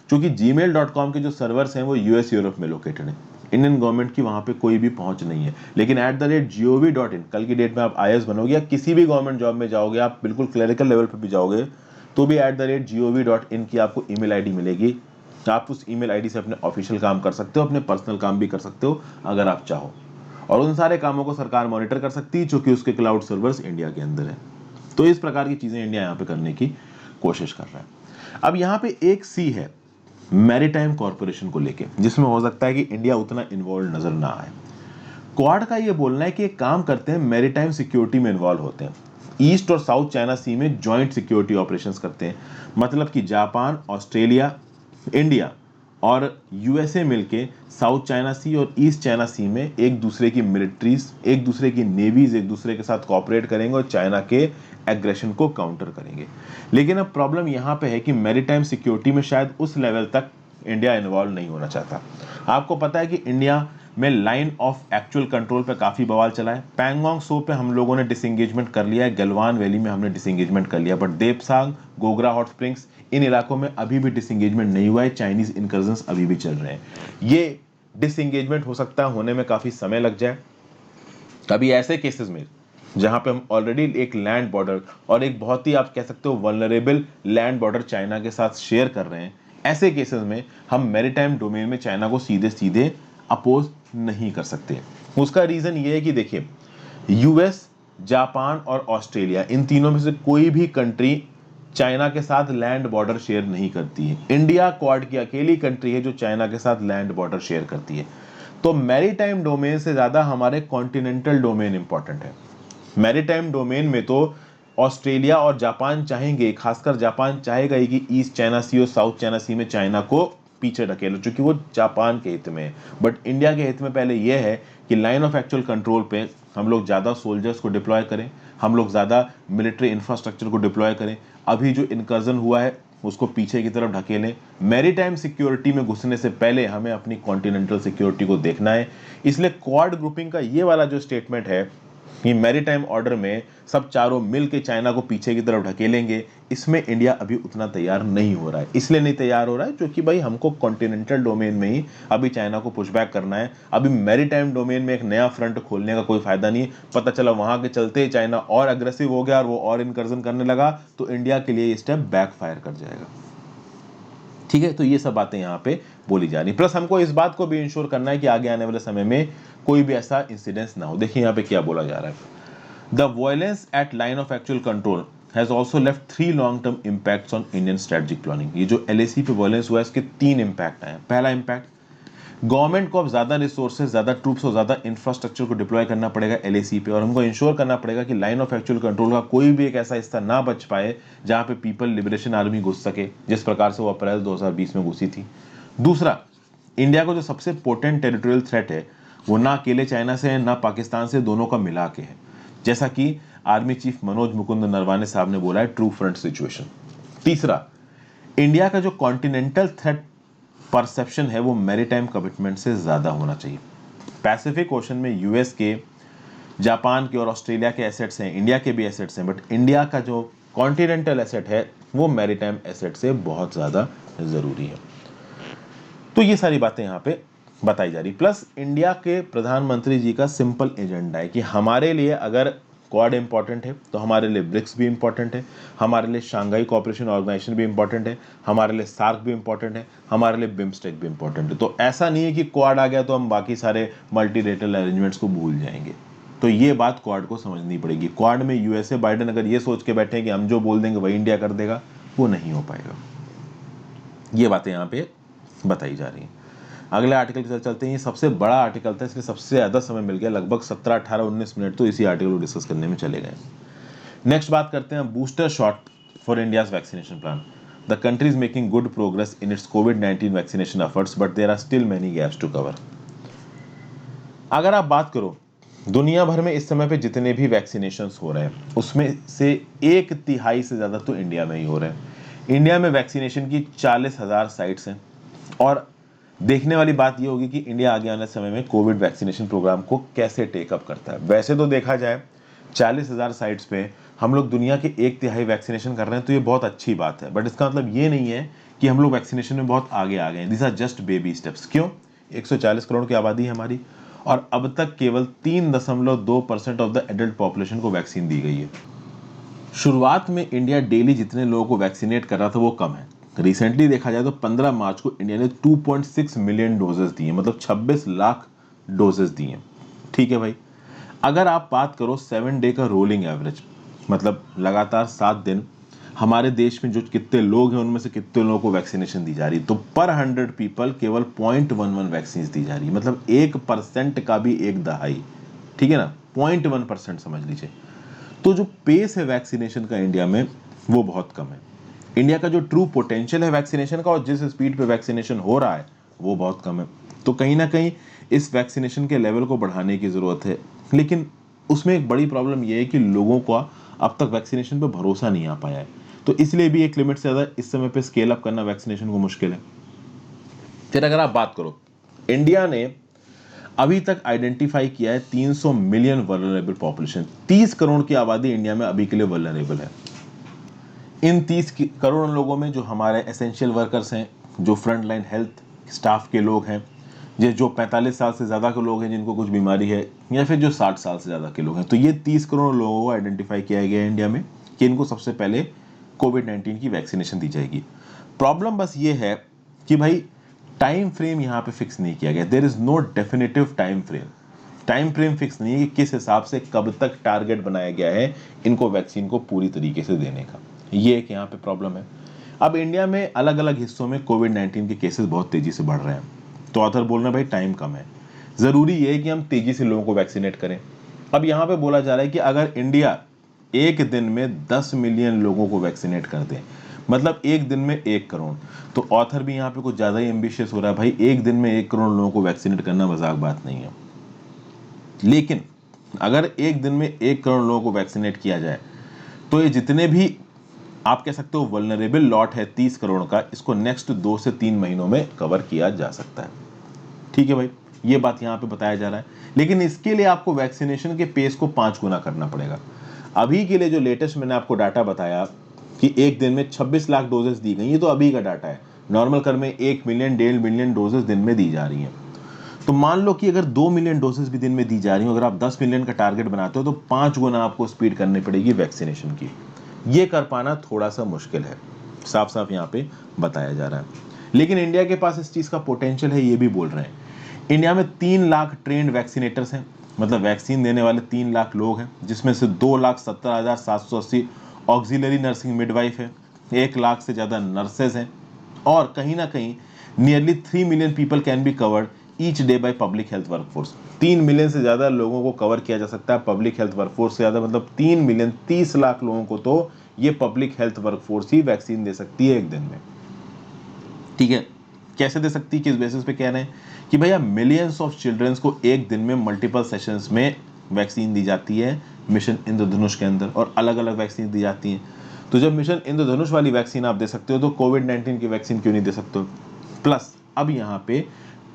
क्योंकि gmail.com के जो सर्वर्स हैं वो यूएस यूरोप में लोकेटेड है। इंडियन गवर्नमेंट की वहां पे कोई भी पहुंच नहीं है। लेकिन @gov.in, कल की डेट में आप आईएएस बनोगे या किसी भी गवर्नमेंट जॉब में जाओगे, आप बिल्कुल क्लरिकल लेवल पे भी जाओगे तो भी @gov.in की आपको ईमेल आईडी मिलेगी। आप उस ईमेल आईडी से अपने ऑफिशियल काम कर सकते हो, अपने पर्सनल काम भी कर सकते हो अगर आप चाहो, और उन सारे कामों को सरकार मॉनिटर कर सकती है क्योंकि उसके क्लाउड सर्वर्स इंडिया के अंदर है। तो इस प्रकार की चीजें इंडिया यहाँ पे करने की कोशिश कर रहा है। अब यहाँ पे एक सी है मैरीटाइम कॉर्पोरेशन को लेके, जिसमें हो सकता है कि इंडिया उतना इन्वॉल्व नजर ना आए। क्वाड का ये बोलना है कि एक काम करते हैं, मैरीटाइम सिक्योरिटी में इन्वॉल्व होते हैं, ईस्ट और साउथ चाइना सी में जॉइंट सिक्योरिटी ऑपरेशंस करते हैं। मतलब कि जापान, ऑस्ट्रेलिया, इंडिया और यूएसए मिलके साउथ चाइना सी और ईस्ट चाइना सी में एक दूसरे की मिलिट्रीज, एक दूसरे की नेवीज एक दूसरे के साथ कोऑपरेट करेंगे और चाइना के एग्रेशन को काउंटर करेंगे। लेकिन अब प्रॉब्लम यहाँ पे है कि मैरीटाइम सिक्योरिटी में शायद उस लेवल तक इंडिया इन्वॉल्व नहीं होना चाहता। आपको पता है कि इंडिया में लाइन ऑफ एक्चुअल कंट्रोल पे काफ़ी बवाल चला है। पैंगोंग सो पे हम लोगों ने डिसंगेजमेंट कर लिया है, गलवान वैली में हमने डिसंगेजमेंट कर लिया, but Depsang, Gogra Hot Springs, इन इलाकों में अभी भी डिसंगेजमेंट नहीं हुआ है। चाइनीज इनकर्जन्स अभी भी चल रहे हैं। ये डिसंगेजमेंट हो सकता है होने में काफ़ी समय लग जाए। अभी ऐसे केसेस में जहां पे हम ऑलरेडी एक लैंड बॉर्डर और एक बहुत ही आप कह सकते हो वल्नरेबल लैंड बॉर्डर चाइना के साथ शेयर कर रहे हैं, ऐसे केसेस में हम मैरीटाइम डोमेन में चाइना को सीधे सीधे अपोज नहीं कर सकते। उसका रीजन ये है कि देखिए, यूएस, जापान और ऑस्ट्रेलिया, इन तीनों में से कोई भी कंट्री चाइना के साथ लैंड बॉर्डर शेयर नहीं करती है। इंडिया क्वाड की अकेली कंट्री है जो चाइना के साथ लैंड बॉर्डर शेयर करती है। तो मैरीटाइम डोमेन से ज्यादा हमारे कॉन्टिनेंटल डोमेन इंपॉर्टेंट है। मैरीटाइम डोमेन में तो ऑस्ट्रेलिया और जापान चाहेंगे, खासकर जापान चाहेगा ही कि ईस्ट चाइना सी और साउथ चाइना सी में चाइना को पीछे ढकेलो, चूंकि वो जापान के हित में है। बट इंडिया के हित में पहले यह है कि लाइन ऑफ एक्चुअल कंट्रोल पे हम लोग ज़्यादा सोल्जर्स को डिप्लॉय करें, हम लोग ज़्यादा मिलिट्री इंफ्रास्ट्रक्चर को डिप्लॉय करें, अभी जो इनकर्जन हुआ है उसको पीछे की तरफ ढकेलें। मैरीटाइम सिक्योरिटी में घुसने से पहले हमें अपनी कॉन्टिनेंटल सिक्योरिटी को देखना है। इसलिए क्वाड ग्रुपिंग का ये वाला जो स्टेटमेंट है कि मैरीटाइम ऑर्डर में सब चारों मिल के चाइना को पीछे की तरफ ढकेलेंगे, इसमें इंडिया अभी उतना तैयार नहीं हो रहा है। इसलिए नहीं तैयार हो रहा है क्योंकि भाई हमको कॉन्टिनेंटल डोमेन में ही अभी चाइना को पुशबैक करना है। अभी मैरीटाइम डोमेन में एक नया फ्रंट खोलने का कोई फायदा नहीं है। पता चला वहां के चलते चाइना और अग्रेसिव हो गया और वो और इनकर्जन करने लगा, तो इंडिया के लिए ये स्टेप बैकफायर कर जाएगा। ठीक है, तो ये सब बातें यहाँ पे बोली जा रही। प्लस हमको इस बात को भी इंश्योर करना है कि आगे आने वाले समय में कोई भी ऐसा इंसिडेंस ना हो। देखिए यहाँ पे क्या बोला जा रहा है, the violence at line of actual control has also left 3 long term impacts on Indian strategic planning. ये जो एलएसी पे वायलेंस हुआ है इसके 3 इम्पैक्ट आए। पहला इम्पैक्ट, गवर्नमेंट को अब ज्यादा रिसोर्सेज, ज्यादा ट्रूप्स और ज्यादा इंफ्रास्ट्रक्चर को डिप्लॉय करना पड़ेगा एलएसी पे, और हमको इंश्योर करना पड़ेगा कि लाइन ऑफ एक्चुअल कंट्रोल का कोई भी एक ऐसा हिस्सा ना बच पाए जहां पे पीपल लिबरेशन आर्मी घुस सके, जिस प्रकार से वो अप्रैल 2020 में घुसी थी। दूसरा, इंडिया को जो सबसे पोटेंट टेरिटोरियल थ्रेट है वो ना अकेले चाइना से है ना पाकिस्तान से, दोनों का मिला के है, जैसा कि आर्मी चीफ मनोज मुकुंद नरवाने साहब ने बोला है, ट्रू फ्रंट सिचुएशन। तीसरा, इंडिया का जो कॉन्टिनेंटल थ्रेट परसेप्शन है वो मैरीटाइम कमिटमेंट से ज्यादा होना चाहिए। पैसिफिक ओशन में यूएस के, जापान के और ऑस्ट्रेलिया के एसेट्स हैं, इंडिया के भी एसेट्स हैं, बट इंडिया का जो कॉन्टिनेंटल एसेट है वो मैरीटाइम एसेट से बहुत ज्यादा जरूरी है। तो ये सारी बातें यहाँ पे बताई जा रही। प्लस इंडिया के प्रधानमंत्री जी का सिंपल एजेंडा है कि हमारे लिए अगर क्वाड इंपॉर्टेंट है तो हमारे लिए ब्रिक्स भी इंपॉर्टेंट है, हमारे लिए शंघाई कोऑपरेशन ऑर्गेनाइजेशन भी इंपॉर्टेंट है, हमारे लिए सार्क भी इंपॉर्टेंट है, हमारे लिए बिम्स्टेक भी इंपॉर्टेंट है। तो ऐसा नहीं है कि क्वाड आ गया तो हम बाकी सारे मल्टीलेटरल अरेंजमेंट्स को भूल जाएंगे। तो ये बात क्वाड को समझनी पड़ेगी। क्वाड में यूएसए बाइडेन अगर ये सोच के बैठे कि हम जो बोल देंगे वही इंडिया कर देगा, वो नहीं हो पाएगा। ये बातें यहाँ पे बताई जा रही हैं। अगले आर्टिकल की तरफ चलते हैं। ये सबसे बड़ा आर्टिकल था, इसलिए सबसे ज़्यादा समय मिल गया, लगभग 17, 18, 19 मिनट तो इसी आर्टिकल को डिस्कस करने में चले गए। नेक्स्ट बात करते हैं booster shot for India's vaccination plan. The country is making good progress in its कोविड-19 vaccination efforts but there are still many gaps to cover. अगर आप बात करो दुनिया भर में इस समय पे जितने भी वैक्सीनेशंस हो रहे हैं उसमें से 1/3 से ज़्यादा तो इंडिया में ही हो रहे हैं। इंडिया में वैक्सीनेशन की 40,000 साइट्स हैं, और देखने वाली बात यह होगी कि इंडिया आगे आने समय में कोविड वैक्सीनेशन प्रोग्राम को कैसे टेकअप करता है। वैसे तो देखा जाए 40,000 साइट्स पे हम लोग दुनिया के 1/3 वैक्सीनेशन कर रहे हैं, तो ये बहुत अच्छी बात है, बट इसका मतलब ये नहीं है कि हम लोग वैक्सीनेशन में बहुत आगे आ गए हैं। This are just baby steps. क्यों? 140 करोड़ की आबादी है हमारी, और अब तक केवल 3.2% ऑफ द एडल्ट पॉपुलेशन को वैक्सीन दी गई है। शुरुआत में इंडिया डेली जितने लोगों को वैक्सीनेट कर रहा था वो कम है। रिसेंटली देखा जाए तो 15 मार्च को इंडिया ने 2.6 मिलियन डोजेस दिए, मतलब 26 लाख डोजेस दिए। ठीक है भाई, अगर आप बात करो 7 डे का रोलिंग एवरेज, मतलब लगातार 7 दिन हमारे देश में जो कितने लोग हैं उनमें से कितने लोगों को वैक्सीनेशन दी जा रही है, तो पर 100 पीपल केवल 0.11 वैक्सीन दी जा रही है, मतलब 1% का भी एक दहाई। ठीक है ना, 0.1% समझ लीजिए। तो जो पेस है वैक्सीनेशन का इंडिया में वो बहुत कम है। इंडिया का जो ट्रू पोटेंशियल है वैक्सीनेशन का और जिस स्पीड पे वैक्सीनेशन हो रहा है वो बहुत कम है। तो कहीं ना कहीं इस वैक्सीनेशन के लेवल को बढ़ाने की जरूरत है, लेकिन उसमें एक बड़ी प्रॉब्लम यह है कि लोगों का अब तक वैक्सीनेशन पे भरोसा नहीं आ पाया है, तो इसलिए भी एक लिमिट से ज़्यादा इस समय पे स्केल अप करना वैक्सीनेशन को मुश्किल है। फिर अगर आप बात करो, इंडिया ने अभी तक आइडेंटिफाई किया है 300 मिलियन वल्नरेबल पॉपुलेशन। 30 करोड़ की आबादी इंडिया में अभी के लिए वल्नरेबल है। इन 30 करोड़ लोगों में जो हमारे एसेंशियल वर्कर्स हैं, जो फ्रंट लाइन हेल्थ स्टाफ के लोग हैं, ये जो 45 साल से ज़्यादा के लोग हैं जिनको कुछ बीमारी है, या फिर जो 60 साल से ज़्यादा के लोग हैं, तो ये 30 करोड़ लोगों को आइडेंटिफाई किया गया है इंडिया में कि इनको सबसे पहले कोविड-19 की वैक्सीनेशन दी जाएगी। प्रॉब्लम बस ये है कि भाई टाइम फ्रेम यहाँ पे फिक्स नहीं किया गया। There is no definitive time frame. Time frame fix नहीं है कि किस हिसाब से कब तक टारगेट बनाया गया है इनको वैक्सीन को पूरी तरीके से देने का। ये एक यहाँ पे प्रॉब्लम है। अब इंडिया में अलग अलग हिस्सों में कोविड-19 के केसेस बहुत तेजी से बढ़ रहे हैं, तो ऑथर बोल रहे हैं भाई टाइम कम है, जरूरी ये है कि हम तेजी से लोगों को वैक्सीनेट करें। अब यहाँ पे बोला जा रहा है कि अगर इंडिया एक दिन में 10 मिलियन लोगों को वैक्सीनेट कर दे, मतलब एक दिन में 1 करोड़, तो ऑथर भी यहाँ पे कुछ ज्यादा ही एम्बिशियस हो रहा है। भाई एक दिन में 1 करोड़ लोगों को वैक्सीनेट करना मजाक बात नहीं है, लेकिन अगर एक दिन में 1 करोड़ लोगों को वैक्सीनेट किया जाए तो ये जितने भी आप कह सकते हो वल्नरेबल लॉट है 30 करोड़ का, इसको नेक्स्ट 2 से 3 महीनों में कवर किया जा सकता है। ठीक है भाई, ये बात यहाँ पे बताया जा रहा है, लेकिन इसके लिए आपको वैक्सीनेशन के पेस को 5 गुना करना पड़ेगा। अभी के लिए जो लेटेस्ट मैंने आपको डाटा बताया कि एक दिन में 26 लाख डोजेस दी गई, ये तो अभी का डाटा है। नॉर्मल कर में 1 मिलियन 1.5 मिलियन डोजेस दिन में दी जा रही हैं। तो मान लो कि अगर 2 मिलियन डोजेस भी दिन में दी जा रही हो, अगर आप 10 मिलियन का टारगेट बनाते हो तो 5 गुना आपको स्पीड करनी पड़ेगी वैक्सीनेशन की। ये कर पाना थोड़ा सा मुश्किल है, साफ साफ यहाँ पे बताया जा रहा है। लेकिन इंडिया के पास इस चीज का पोटेंशियल है, ये भी बोल रहे हैं। इंडिया में 3 लाख ट्रेंड वैक्सीनेटर्स हैं, मतलब वैक्सीन देने वाले 3 लाख लोग हैं, जिसमें से 2,70,780 ऑक्सिलरी नर्सिंग मिडवाइफ है, 1 लाख से ज्यादा नर्सेज हैं, और कहीं ना कहीं nearly 3 million people can be covered each day by public health workforce. 3 million से ज्यादा लोगों को कवर किया जा सकता है पब्लिक हेल्थ वर्कफोर्स से ज्यादा, मतलब 3 मिलियन 30 लाख लोगों को तो ये पब्लिक हेल्थ वर्कफोर्स ही वैक्सीन दे सकती है एक दिन में। ठीक है, कैसे दे सकती है, किस बेसिस पे कह रहे हैं कि भैया मिलियंस ऑफ चिल्ड्रंस को एक दिन में मल्टीपल सेशंस में वैक्सीन दी जाती है मिशन इंद्रधनुष के अंदर, और अलग अलग वैक्सीन दी जाती हैं। तो जब मिशन इंद्रधनुष वाली वैक्सीन आप दे सकते हो तो कोविड-19 की वैक्सीन क्यों नहीं दे सकते हो। प्लस अब यहाँ पे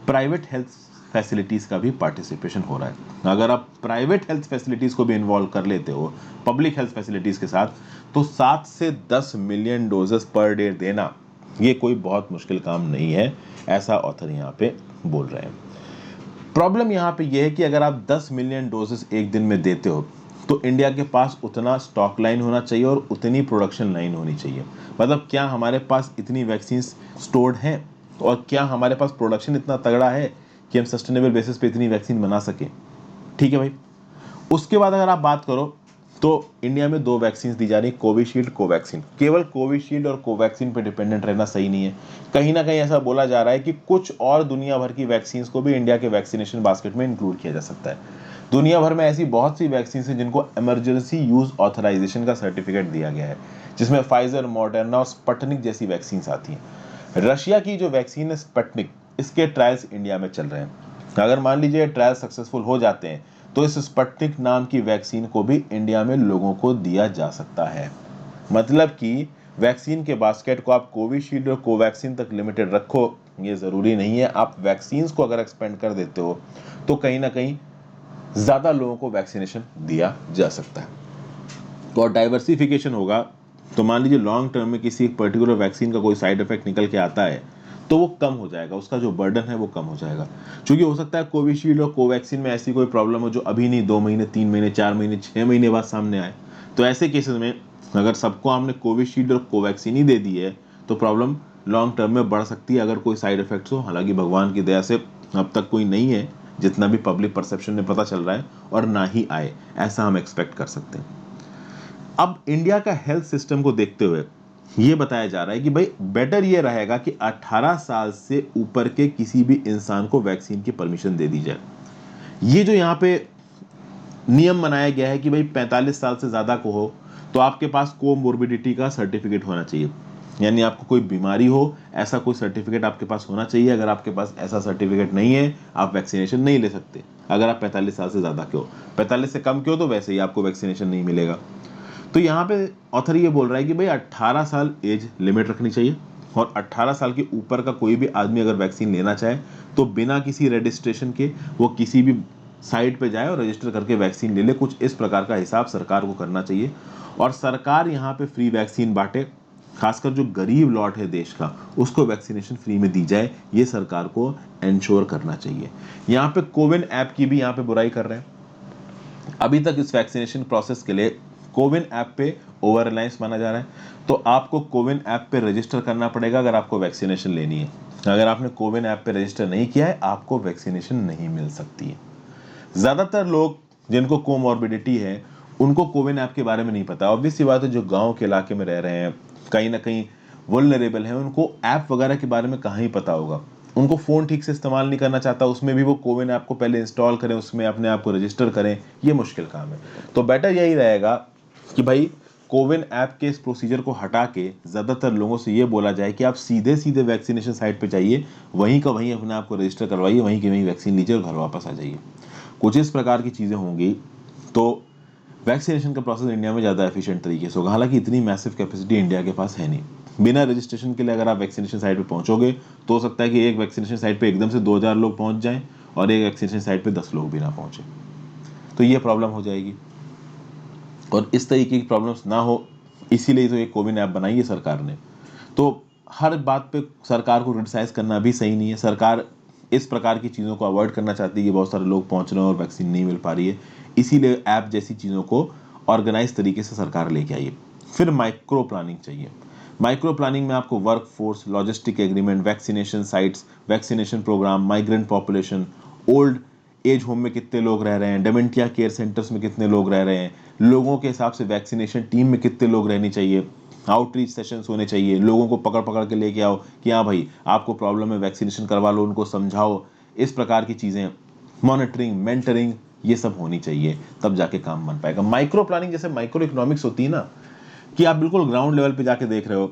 प्राइवेट हेल्थ फैसिलिटीज का भी पार्टिसिपेशन हो रहा है। अगर आप प्राइवेट हेल्थ फैसिलिटीज को भी इन्वॉल्व कर लेते हो पब्लिक हेल्थ फैसिलिटीज के साथ, तो 7 से 10 मिलियन डोजेस पर डे देना ये कोई बहुत मुश्किल काम नहीं है, ऐसा ऑथर यहाँ पे बोल रहे हैं। प्रॉब्लम यहाँ पे ये है कि अगर आप 10 मिलियन डोजेस एक दिन में देते हो तो इंडिया के पास उतना स्टॉक लाइन होना चाहिए और उतनी प्रोडक्शन लाइन होनी चाहिए। मतलब क्या हमारे पास इतनी वैक्सीन स्टोर्ड हैं, और क्या हमारे पास प्रोडक्शन इतना तगड़ा है कि हम सस्टेनेबल बेसिस पे इतनी वैक्सीन बना सकें। ठीक है भाई, उसके बाद अगर आप बात करो तो इंडिया में 2 वैक्सीन दी जा रही, कोविशील्ड कोवैक्सीन। केवल कोविशील्ड और कोवैक्सीन पे डिपेंडेंट रहना सही नहीं है। कहीं ना कहीं ऐसा बोला जा रहा है कि कुछ और दुनिया भर की वैक्सीन को भी इंडिया के वैक्सीनेशन बास्केट में इंक्लूड किया जा सकता है। दुनिया भर में ऐसी बहुत सी वैक्सीन है जिनको इमरजेंसी यूज ऑथराइजेशन का सर्टिफिकेट दिया गया है, जिसमें फाइजर, मॉडर्ना और स्पुतनिक जैसी वैक्सीन आती हैं। रशिया की जो वैक्सीन है स्पुतनिक, इसके ट्रायल्स इंडिया में चल रहे हैं। अगर मान लीजिए ट्रायल सक्सेसफुल हो जाते हैं तो इस स्पुतनिक नाम की वैक्सीन को भी इंडिया में लोगों को दिया जा सकता है। मतलब कि वैक्सीन के बास्केट को आप कोविशील्ड और कोवैक्सीन तक लिमिटेड रखो, ये जरूरी नहीं है। आप वैक्सीन को अगर एक्सपेंड कर देते हो तो कहीं ना कहीं ज्यादा लोगों को वैक्सीनेशन दिया जा सकता है। तो और डाइवर्सिफिकेशन होगा तो मान लीजिए लॉन्ग टर्म में किसी एक पर्टिकुलर वैक्सीन का कोई साइड इफेक्ट निकल के आता है तो वो कम हो जाएगा, उसका जो बर्डन है वो कम हो जाएगा। क्योंकि हो सकता है कोविशील्ड और कोवैक्सीन में ऐसी कोई प्रॉब्लम हो जो अभी नहीं, 2 महीने, 3 महीने, 4 महीने, 6 महीने बाद सामने आए। तो ऐसे केसेस में अगर सबको हमने कोविशील्ड और कोवैक्सीन ही दे दी है तो प्रॉब्लम लॉन्ग टर्म में बढ़ सकती है अगर कोई साइड इफेक्ट्स हो। हालांकि भगवान की दया से अब तक कोई नहीं है, जितना भी पब्लिक परसेप्शन में पता चल रहा है, और ना ही आए, ऐसा हम एक्सपेक्ट कर सकते हैं। अब इंडिया का हेल्थ सिस्टम को देखते हुए ये बताया जा रहा है कि भाई बेटर ये रहेगा कि 18 साल से ऊपर के किसी भी इंसान को वैक्सीन की परमिशन दे दी जाए। ये जो यहाँ पे नियम बनाया गया है कि भाई 45 साल से ज्यादा को हो तो आपके पास कोमोर्बिडिटी का सर्टिफिकेट होना चाहिए, यानी आपको कोई बीमारी हो ऐसा कोई सर्टिफिकेट आपके पास होना चाहिए। अगर आपके पास ऐसा सर्टिफिकेट नहीं है आप वैक्सीनेशन नहीं ले सकते। अगर आप 45 साल से ज्यादा के हो, 45 से कम के हो तो वैसे ही आपको वैक्सीनेशन नहीं मिलेगा। तो यहाँ पे ऑथर ये बोल रहा है कि भाई 18 साल एज लिमिट रखनी चाहिए, और 18 साल के ऊपर का कोई भी आदमी अगर वैक्सीन लेना चाहे तो बिना किसी रजिस्ट्रेशन के वो किसी भी साइट पे जाए और रजिस्टर करके वैक्सीन ले ले। कुछ इस प्रकार का हिसाब सरकार को करना चाहिए और सरकार यहाँ पे फ्री वैक्सीन बांटे, खासकर जो गरीब लॉट है देश का उसको वैक्सीनेशन फ्री में दी जाए, ये सरकार को एंश्योर करना चाहिए। यहाँ पे कोविन ऐप की भी यहाँ पे बुराई कर रहे हैं। अभी तक इस वैक्सीनेशन प्रोसेस के लिए कोविन ऐप पे ओवर रिलायंस माना जा रहा है, तो आपको कोविन ऐप पे रजिस्टर करना पड़ेगा अगर आपको वैक्सीनेशन लेनी है। अगर आपने कोविन ऐप पे रजिस्टर नहीं किया है आपको वैक्सीनेशन नहीं मिल सकती है। ज्यादातर लोग जिनको कोमॉर्बिडिटी है उनको कोविन ऐप के बारे में नहीं पता। ऑब्वियस सी बात है, जो गांव के इलाके में रह रहे हैं, कहीं ना कहीं वल्नरेबल हैं, उनको ऐप वगैरह के बारे में कहाँ ही पता होगा। उनको फ़ोन ठीक से इस्तेमाल नहीं करना चाहता, उसमें भी वो कोविन ऐप को पहले इंस्टॉल करें, उसमें अपने आप को रजिस्टर करें, ये मुश्किल काम है। तो बेटर यही रहेगा कि भाई कोविन ऐप के इस प्रोसीजर को हटा के ज़्यादातर लोगों से ये बोला जाए कि आप सीधे सीधे वैक्सीनेशन साइट पे जाइए, वहीं का वहीं अपने आप को रजिस्टर करवाइए, वहीं की वहीं वैक्सीन लीजिए और घर वापस आ जाइए। कुछ इस प्रकार की चीज़ें होंगी तो वैक्सीनेशन का प्रोसेस इंडिया में ज़्यादा एफिशिएंट तरीके से होगा। हालांकि इतनी मैसिव कैपेसिटी इंडिया के पास है नहीं। बिना रजिस्ट्रेशन के लिए अगर आप वैक्सीनेशन साइट पे पहुंचोगे तो हो सकता है कि एक वैक्सीनेशन साइट पे एकदम से 2000 लोग पहुंच जाएं और एक वैक्सीनेशन साइट पे 10 लोग भी ना पहुंचे, तो ये प्रॉब्लम हो जाएगी। और इस तरीके की प्रॉब्लम्स ना हो इसीलिए तो एक कोविन ऐप बनाई है सरकार ने। तो हर बात पे सरकार को क्रिटिसाइज करना भी सही नहीं है। सरकार इस प्रकार की चीज़ों को अवॉइड करना चाहती है कि बहुत सारे लोग पहुंच रहे हैं और वैक्सीन नहीं मिल पा रही है, इसीलिए ऐप जैसी चीज़ों को ऑर्गेनाइज तरीके से सरकार लेके आई है। फिर माइक्रो प्लानिंग चाहिए। माइक्रो प्लानिंग में आपको workforce, logistic agreement, vaccination sites, vaccination program, migrant population, old age home में कितने लोग रह रहे हैं, डेमेंटिया केयर सेंटर्स में कितने लोग रह रहे हैं, लोगों के हिसाब से वैक्सीनेशन टीम में कितने लोग रहने चाहिए, आउटरीच सेशंस होने चाहिए, लोगों को पकड़ पकड़ के लेके आओ कि हाँ भाई आपको प्रॉब्लम है वैक्सीनेशन करवा लो, उनको समझाओ, इस प्रकार की चीज़ें, मॉनिटरिंग, मेंटरिंग, ये सब होनी चाहिए, तब जाके काम बन पाएगा। माइक्रो प्लानिंग जैसे माइक्रो इकोनॉमिक्स होती है ना, कि आप बिल्कुल ग्राउंड लेवल पे जाके देख रहे हो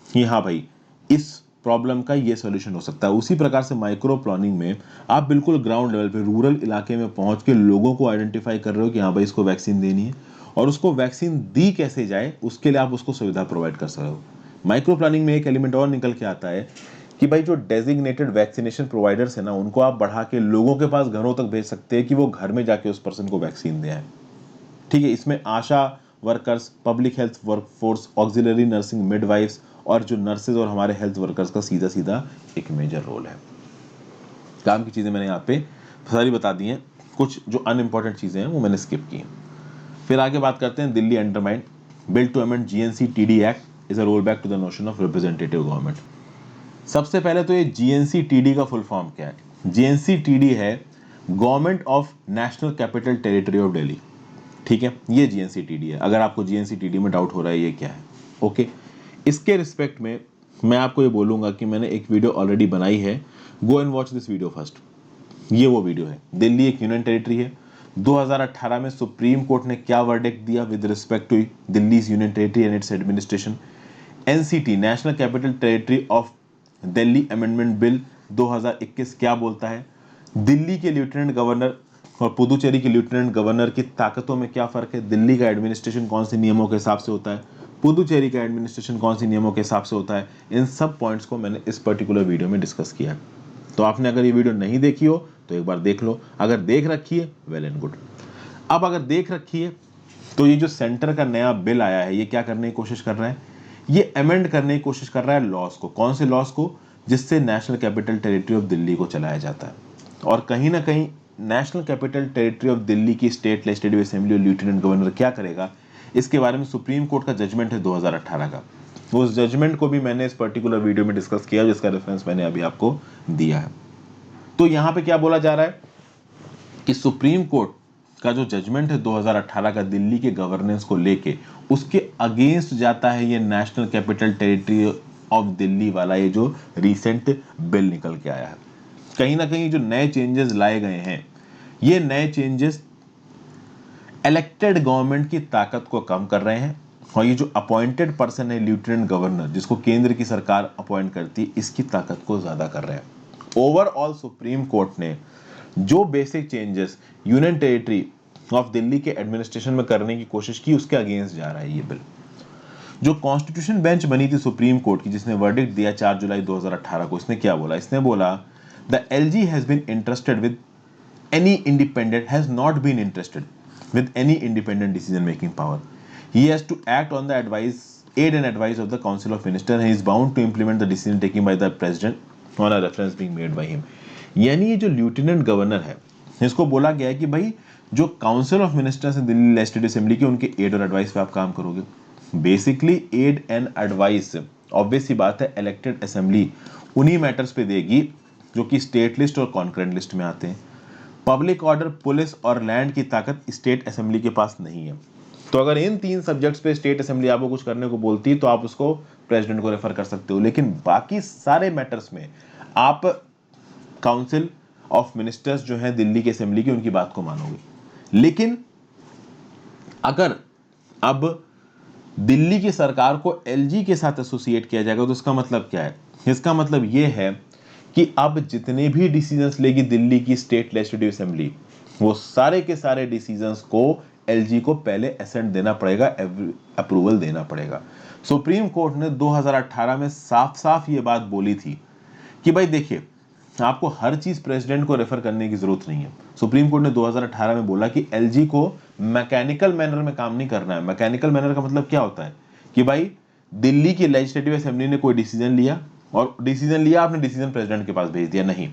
कि हाँ भाई इस प्रॉब्लम का ये सॉल्यूशन हो सकता है, उसी प्रकार से माइक्रो प्लानिंग में आप बिल्कुल ग्राउंड लेवल पे रूरल इलाके में पहुंच के लोगों को आइडेंटिफाई कर रहे हो कि हाँ भाई इसको वैक्सीन देनी है और उसको वैक्सीन दी कैसे जाए उसके लिए आप उसको सुविधा प्रोवाइड कर सकते हो। माइक्रो प्लानिंग में एक एलिमेंट और निकल के आता है कि भाई जो डेजिग्नेटेड वैक्सीनेशन प्रोवाइडर्स है ना, उनको आप बढ़ा के लोगों के पास घरों तक भेज सकते हैं कि वो घर में जाके उस पर्सन को वैक्सीन दें। ठीक है, इसमें ASHA workers, public health workforce, auxiliary nursing midwives और जो नर्सेज और हमारे हेल्थ वर्कर्स का सीधा सीधा एक मेजर रोल है। काम की चीज़ें मैंने यहाँ पे सारी बता दी हैं, कुछ जो अनइम्पॉर्टेंट चीज़ें हैं वो मैंने स्किप की हैं। फिर आगे बात करते हैं Delhi undermined bill to amend GNC TD act is a roll back to the notion of representative government. सबसे पहले तो ये जीएनसी टीडी का फुल फॉर्म क्या है? जीएनसी टीडी है government of national capital territory of Delhi. ठीक है, ये जीएनसीटीडी है। अगर आपको जीएनसीटीडी में डाउट हो रहा है ये क्या है, ओके, इसके रिस्पेक्ट में मैं आपको ये बोलूंगा कि मैंने एक वीडियो ऑलरेडी बनाई है, go and watch this video first. ये वो वीडियो है। दिल्ली एक यूनियन टेरिटरी है। 2018 में सुप्रीम कोर्ट ने क्या वर्डिक्ट दिया with respect to Delhi union territory and its administration. NCT, national capital territory of Delhi amendment bill 2021 क्या बोलता है, दिल्ली के लेफ्टिनेंट गवर्नर और पुदुचेरी के लेफ्टिनेंट गवर्नर की ताकतों में क्या फर्क है, दिल्ली का एडमिनिस्ट्रेशन कौन से नियमों के हिसाब से होता है, पुदुचेरी का एडमिनिस्ट्रेशन कौन से नियमों के हिसाब से होता है, इन सब पॉइंट्स को मैंने इस पर्टिकुलर वीडियो में डिस्कस किया है। तो आपने अगर ये वीडियो नहीं देखी हो तो एक बार देख लो, अगर देख रखी है वेल एंड गुड। अब अगर देख रखी है तो ये जो सेंटर का नया बिल आया है ये क्या करने की कोशिश कर रहा है, ये अमेंड करने की कोशिश कर रहा है लॉस को। कौन से लॉस को? जिससे national capital territory of Delhi को चलाया जाता है। और कहीं ना कहीं national capital territory of Delhi की स्टेट लेजिस्लेटिव असेंबली और लेफ्टिनेंट गवर्नर क्या करेगा, इसके बारे में सुप्रीम कोर्ट का जजमेंट है 2018 का। उस जजमेंट को भी मैंने इस पर्टिकुलर वीडियो में डिस्कस किया जिसका रेफरेंस मैंने अभी आपको दिया है। तो यहां पे क्या बोला जा रहा है कि सुप्रीम कोर्ट का जो जजमेंट है 2018 का दिल्ली के गवर्नेंस को लेके, उसके अगेंस्ट जाता है ये national capital territory of Delhi वाला ये जो रिसेंट बिल निकल के आया है। कहीं ना कहीं जो नए चेंजेस लाए गए हैं, ये नए चेंजेस इलेक्टेड गवर्नमेंट की ताकत को कम कर रहे हैं और ये जो अपॉइंटेड पर्सन है लेफ्टिनेंट गवर्नर, जिसको केंद्र की सरकार अपॉइंट करती है, इसकी ताकत को ज्यादा कर रहे हैं। ओवरऑल सुप्रीम कोर्ट ने जो basic changes union territory of Delhi के एडमिनिस्ट्रेशन में करने की कोशिश की उसके अगेंस्ट जा रहा है ये बिल। जो कॉन्स्टिट्यूशन बेंच बनी थी सुप्रीम कोर्ट की, जिसने वर्डिक्ट दिया 4 जुलाई 2018 को, इसने क्या बोला? इसने बोला the LG has been interested with any independent has not been interested with any independent decision making power. He has to act on the aid and advice of the council of ministers and is bound to implement the decision taken by the president on a reference being made by him. यानी ये जो lieutenant governor है, इसको बोला गया है कि भाई जो काउंसिल ऑफ मिनिस्टर्स है दिल्ली लेजिस्लेटिव असेंबली की, उनके एड और एडवाइस पे आप काम करोगे। Basically aid and advice obvious सी बात है इलेक्टेड असेंबली उन्हीं मैटर्स पे देगी जो कि स्टेट लिस्ट और कॉन्करेंट लिस्ट में आते हैं। पब्लिक ऑर्डर, पुलिस और लैंड की ताकत स्टेट असेंबली के पास नहीं है। तो अगर इन 3 सब्जेक्ट्स पे स्टेट असेंबली आपको कुछ करने को बोलती है तो आप उसको प्रेसिडेंट को रेफर कर सकते हो, लेकिन बाकी सारे मैटर्स में आप काउंसिल ऑफ मिनिस्टर्स जो है दिल्ली की असेंबली की, उनकी बात को मानोगे। लेकिन अगर अब दिल्ली की सरकार को एलजी के साथ एसोसिएट किया जाएगा तो इसका मतलब क्या है? इसका मतलब यह है कि अब जितने भी डिसीजंस लेगी दिल्ली की स्टेट लेजिस्लेटिव असेंबली, वो सारे के सारे डिसीजंस को एलजी को पहले असेंट देना पड़ेगा, अप्रूवल देना पड़ेगा। सुप्रीम कोर्ट ने 2018 में साफ साफ ये बात बोली थी कि भाई देखिए, आपको हर चीज प्रेसिडेंट को रेफर करने की जरूरत नहीं है। सुप्रीम कोर्ट ने 2018 में बोला कि एलजी को मैकेनिकल मैनर में काम नहीं करना है। मैकेनिकल मैनर का मतलब क्या होता है कि भाई दिल्ली की लेजिस्लेटिव असेंबली ने कोई डिसीजन लिया और डिसीजन लिया, आपने डिसीजन प्रेसिडेंट के पास भेज दिया। नहीं,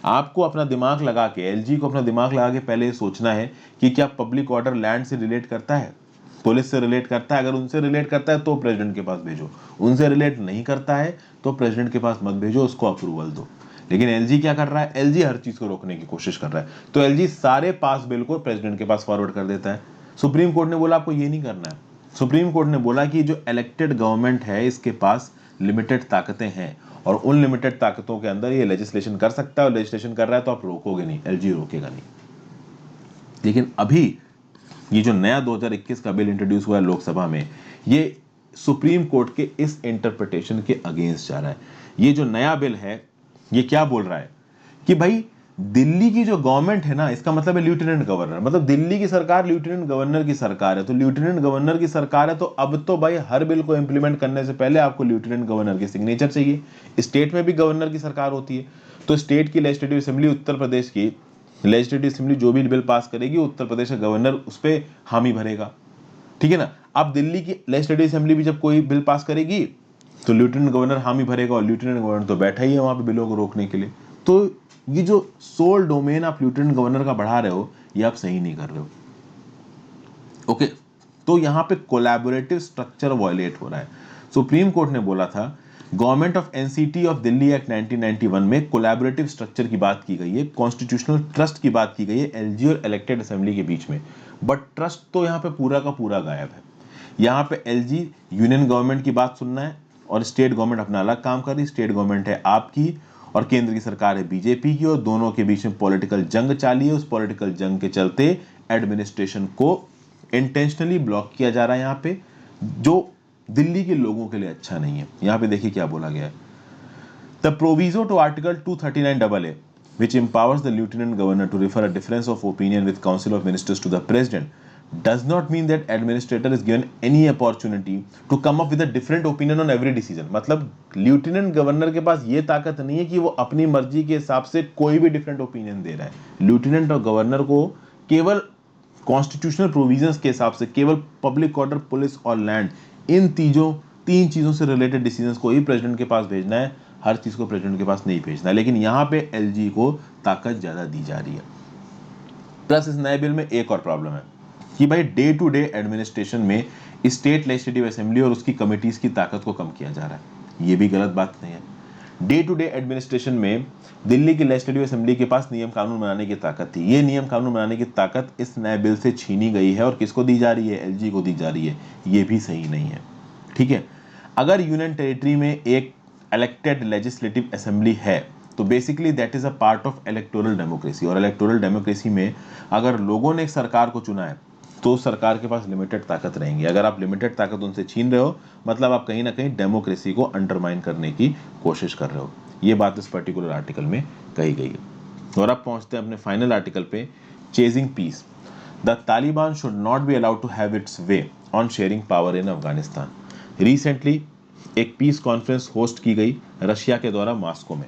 आपको अपना दिमाग लगा के, एलजी को अपना दिमाग लगा के पहले ये सोचना है कि क्या पब्लिक ऑर्डर लैंड से रिलेट करता है, पुलिस से रिलेट करता है। अगर उनसे रिलेट करता है तो प्रेसिडेंट के पास भेजो, उनसे रिलेट नहीं करता है तो प्रेसिडेंट के पास मत भेजो, उसको अप्रूवल दो। लेकिन एलजी क्या कर रहा है? एलजी हर चीज को रोकने की कोशिश कर रहा है। तो एलजी सारे पास बिल को प्रेसिडेंट के पास फॉरवर्ड कर देता है। सुप्रीम कोर्ट ने बोला आपको ये नहीं करना है। सुप्रीम कोर्ट ने बोला कि जो इलेक्टेड गवर्नमेंट है इसके पास लिमिटेड ताकतें हैं और उन लिमिटेड ताकतों के अंदर ये लेजिस्लेशन कर सकता है, और लेजिस्लेशन कर रहा है तो आप रोकोगे नहीं, एलजी रोकेगा नहीं। लेकिन अभी ये जो नया 2021 का बिल इंट्रोड्यूस हुआ है लोकसभा में, ये सुप्रीम कोर्ट के इस इंटरप्रिटेशन के अगेंस्ट जा रहा है। ये जो नया बिल है ये क्या बोल रहा है कि भाई दिल्ली की जो गवर्नमेंट है ना, इसका मतलब है लेफ्टिनेंट गवर्नर, मतलब दिल्ली की सरकार लेफ्टिनेंट गवर्नर की सरकार है। तो लेफ्टिनेंट गवर्नर की सरकार है तो अब तो भाई हर बिल को इंप्लीमेंट करने से पहले आपको लेफ्टिनेंट गवर्नर की सिग्नेचर चाहिए। स्टेट में भी गवर्नर की सरकार होती है, तो स्टेट की लेजिस्लेटिव असेंबली, उत्तर प्रदेश की लेजिस्लेटिव असेंबली जो भी बिल पास करेगी, उत्तर प्रदेश का गवर्नर उस पर हामी भरेगा, ठीक है ना। अब दिल्ली की लेजिस्लेटिव असेंबली भी जब कोई बिल पास करेगी तो लेफ्टिनेंट गवर्नर हामी भरेगा, और लेफ्टिनेंट गवर्नर तो बैठा ही है वहां पे बिलों को रोकने के लिए। तो ये जो सोल डोमेन आप लेफ्टिनेंट गवर्नर का बढ़ा रहे हो, ये आप सही नहीं कर रहे हो। ओके, तो यहां पे कोलैबोरेटिव स्ट्रक्चर वायलेट हो रहा है। सुप्रीम कोर्ट ने बोला था government of NCT of Delhi act 1991 में कोलैबोरेटिव स्ट्रक्चर की बात की गई है, कॉन्स्टिट्यूशनल ट्रस्ट की बात की गई है एलजी और इलेक्टेड असेंबली के बीच में, बट ट्रस्ट तो यहां पे पूरा का पूरा गायब है। यहां पे एलजी यूनियन गवर्नमेंट की बात सुनना है और स्टेट गवर्नमेंट अपना अलग काम कर रही है। स्टेट गवर्नमेंट है आपकी और केंद्र की सरकार है बीजेपी की, और दोनों के बीच में पॉलिटिकल जंग चाली है। उस पॉलिटिकल जंग के चलते एडमिनिस्ट्रेशन को इंटेंशनली ब्लॉक किया जा रहा है यहाँ पे, जो दिल्ली के लोगों के लिए अच्छा नहीं है। यहाँ पे देखिए क्या बोला गया है, the proviso to article 239AA which empowers the lieutenant governor to refer a difference of opinion with council of ministers to the president does not mean that administrator is given any opportunity to come up with a different opinion on every decision। मतलब lieutenant governor के पास ये ताकत नहीं है कि वो अपनी मर्जी के हिसाब से कोई भी different opinion दे रहा है। lieutenant और governor को केवल कॉन्स्टिट्यूशनल प्रोविजंस के हिसाब से केवल पब्लिक ऑर्डर, पुलिस और लैंड, इन तीन चीजों से रिलेटेड डिसीजंस को ही प्रेसिडेंट के पास भेजना है, हर चीज को प्रेसिडेंट के पास नहीं भेजना है। लेकिन यहाँ पे एलजी को ताकत ज्यादा दी जा रही है। प्लस इस नए बिल में एक और प्रॉब्लम है कि भाई डे टू डे एडमिनिस्ट्रेशन में स्टेट लेजिस्लेटिव असेंबली और उसकी कमिटीज की ताकत को कम किया जा रहा है। ये भी गलत बात नहीं है। डे टू डे एडमिनिस्ट्रेशन में दिल्ली की लेजिस्लेटिव असेंबली के पास नियम कानून बनाने की ताकत थी। ये नियम कानून बनाने की ताकत इस नए बिल से छीनी गई है और किसको दी जा रही है? एलजी को दी जा रही है। ये भी सही नहीं है, ठीक है। अगर यूनियन टेरिटरी में एक इलेक्टेड लेजिस्लेटिव असेंबली है तो basically that is a part of electoral democracy, और इलेक्टोरल डेमोक्रेसी में अगर लोगों ने एक सरकार को चुना है तो सरकार के पास लिमिटेड ताकत रहेंगी। अगर आप लिमिटेड ताकत उनसे छीन रहे हो, मतलब आप कहीं ना कहीं डेमोक्रेसी को अंडरमाइन करने की कोशिश कर रहे हो। ये बात इस पर्टिकुलर आर्टिकल में कही गई है। और अब पहुंचते हैं अपने फाइनल आर्टिकल पे, chasing peace. The Taliban should not be allowed to have its way on sharing power in Afghanistan. Recently एक पीस कॉन्फ्रेंस होस्ट की गई रशिया के द्वारा मॉस्को में,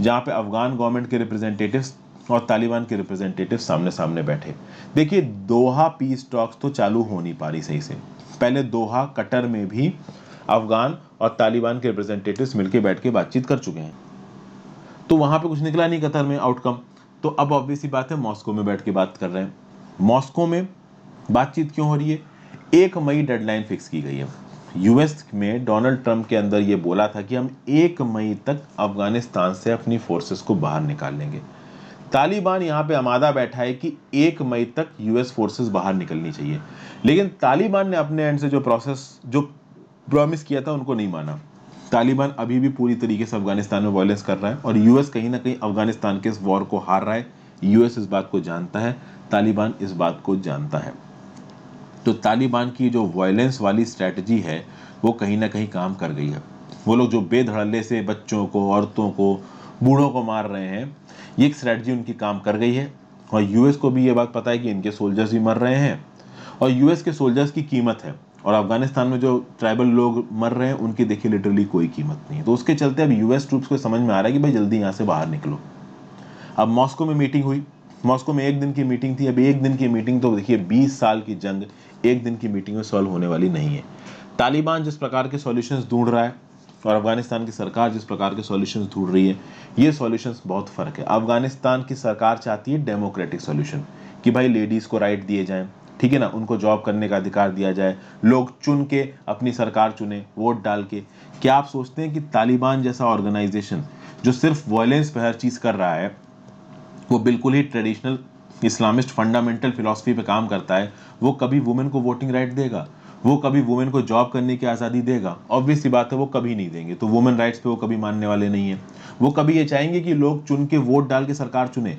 जहां पे अफगान गवर्नमेंट के रिप्रेजेंटेटिव्स और तालिबान के रिप्रेजेंटेटिव सामने सामने बैठे। देखिए, दोहा पीस टॉक्स तो चालू हो नहीं पा रही सही से। पहले दोहा कतर में भी अफगान और तालिबान के रिप्रेजेंटेटिव्स मिलकर बैठ के बातचीत कर चुके हैं, तो वहां पे कुछ निकला नहीं कतर में आउटकम। तो अब ऑब्वियस सी बात है मॉस्को में बैठ के बात कर रहे हैं। मॉस्को में बातचीत क्यों हो रही है? 1 मई डेडलाइन फिक्स की गई है। यूएस में डोनाल्ड ट्रंप के अंदर ये बोला था कि हम 1 मई तक अफगानिस्तान से अपनी फोर्सेस को बाहर निकाल लेंगे। तालिबान यहाँ पे आमादा बैठा है कि 1 मई तक यूएस फोर्सेस बाहर निकलनी चाहिए, लेकिन तालिबान ने अपने एंड से जो प्रॉमिस किया था उनको नहीं माना। तालिबान अभी भी पूरी तरीके से अफगानिस्तान में वायलेंस कर रहा है और यूएस कहीं ना कहीं अफगानिस्तान के इस वॉर को हार रहा है। यूएस इस बात को जानता है, तालिबान इस बात को जानता है। तो तालिबान की जो वायलेंस वाली स्ट्रैटेजी है वो कहीं ना कहीं काम कर गई है। वो लोग जो बेधड़ल्ले से बच्चों को, औरतों को, बूढ़ों को मार रहे हैं, ये एक स्ट्रैटेजी उनकी काम कर गई है। और यूएस को भी ये बात पता है कि इनके सोल्जर्स भी मर रहे हैं और यूएस के सोल्जर्स की कीमत है, और अफगानिस्तान में जो ट्राइबल लोग मर रहे हैं उनकी देखिए लिटरली कोई कीमत नहीं है। तो उसके चलते अब यूएस ट्रूप्स को समझ में आ रहा है कि भाई जल्दी यहाँ से बाहर निकलो। अब मॉस्को में मीटिंग हुई, मॉस्को में 1 दिन की मीटिंग थी। अब 1 दिन की मीटिंग तो देखिए 20 साल की जंग 1 दिन की मीटिंग में सॉल्व होने वाली नहीं है। तालिबान जिस प्रकार के सॉल्यूशंस ढूंढ रहा है और अफगानिस्तान की सरकार जिस प्रकार के सॉल्यूशंस ढूंढ रही है, ये सॉल्यूशंस बहुत फर्क है। अफगानिस्तान की सरकार चाहती है डेमोक्रेटिक सॉल्यूशन, कि भाई लेडीज को राइट दिए जाएं, ठीक है ना, उनको जॉब करने का अधिकार दिया जाए, लोग चुन के अपनी सरकार चुने वोट डाल के। क्या आप सोचते हैं कि तालिबान जैसा ऑर्गेनाइजेशन जो सिर्फ वायलेंस पे हर चीज कर रहा है, वो बिल्कुल ही ट्रेडिशनल इस्लामिस्ट फंडामेंटल फिलॉसफी पे काम करता है, वो कभी वुमेन को वोटिंग राइट देगा? वो कभी वुमेन को जॉब करने की आज़ादी देगा? ऑब्वियस सी बात है वो कभी नहीं देंगे। तो वुमेन राइट्स पे वो कभी मानने वाले नहीं है। वो कभी ये चाहेंगे कि लोग चुन के वोट डाल के सरकार चुने।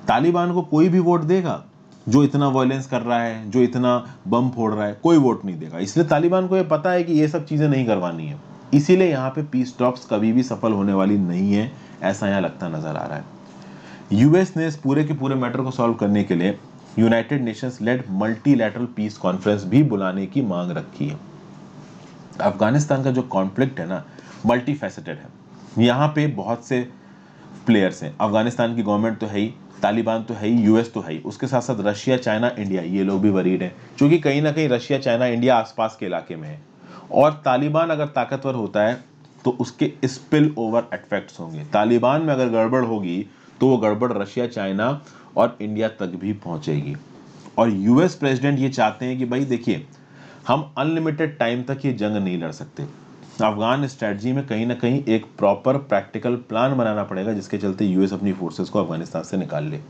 तालिबान को कोई भी वोट देगा जो इतना वायलेंस कर रहा है, जो इतना बम फोड़ रहा है, कोई वोट नहीं देगा। इसलिए तालिबान को ये पता है कि ये सब चीज़ें नहीं करवानी है। इसीलिए यहाँ पे पीस टॉक्स कभी भी सफल होने वाली नहीं है, ऐसा यहाँ लगता नजर आ रहा है। यूएस ने इस पूरे के पूरे मैटर को सॉल्व करने के लिए United Nations led multilateral peace conference भी बुलाने की मांग रखी है। अफगानिस्तान का जो कॉन्फ्लिक्ट है ना, मल्टी फैसेटेड है। यहाँ पे बहुत से प्लेयर्स हैं। अफगानिस्तान की गवर्नमेंट तो है ही, तालिबान तो है ही, यूएस तो है ही, उसके साथ साथ रशिया, चाइना, इंडिया, ये लोग भी वरीड हैं, क्योंकि कहीं ना कहीं रशिया, चाइना, इंडिया आसपास के इलाके में है। और तालिबान अगर ताकतवर होता है तो उसके स्पिल ओवर इफेक्ट्स होंगे। तालिबान में अगर गड़बड़ होगी तो वो गड़बड़ रशिया, चाइना और इंडिया तक भी पहुंचेगी। और यूएस प्रेसिडेंट ये चाहते हैं कि भाई देखिए, हम अनलिमिटेड टाइम तक ये जंग नहीं लड़ सकते। अफगान स्ट्रेटजी में कहीं ना कहीं एक प्रॉपर प्रैक्टिकल प्लान बनाना पड़ेगा, जिसके चलते यूएस अपनी फोर्सेस को अफगानिस्तान से निकाल ले।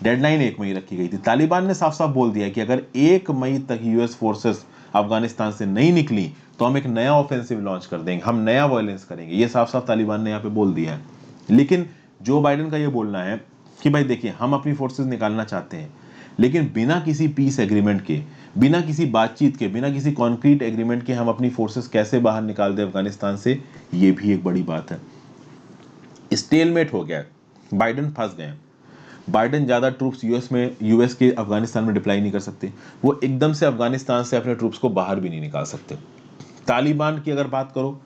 डेडलाइन 1 मई रखी गई थी। तालिबान ने साफ साफ बोल दिया कि अगर 1 मई तक यूएस फोर्सेस अफगानिस्तान से नहीं निकली तो हम एक नया ऑफेंसिव लॉन्च कर देंगे, हम नया वायलेंस करेंगे। ये साफ साफ तालिबान ने यहाँ पे बोल दिया है। लेकिन जो बाइडेन का ये बोलना है कि भाई देखिए, हम अपनी फोर्सेस निकालना चाहते हैं, लेकिन बिना किसी पीस एग्रीमेंट के, बिना किसी बातचीत के, बिना किसी कॉन्क्रीट एग्रीमेंट के हम अपनी फोर्सेस कैसे बाहर निकाल दें अफगानिस्तान से, ये भी एक बड़ी बात है। स्टेलमेट हो गया, बाइडेन फंस गए। बाइडेन ज्यादा ट्रूप्स यूएस के अफगानिस्तान में डिप्लाई नहीं कर सकते। वो एकदम से अफगानिस्तान से अपने ट्रूप्स को बाहर भी नहीं निकाल सकते। तालिबान की अगर बात करो,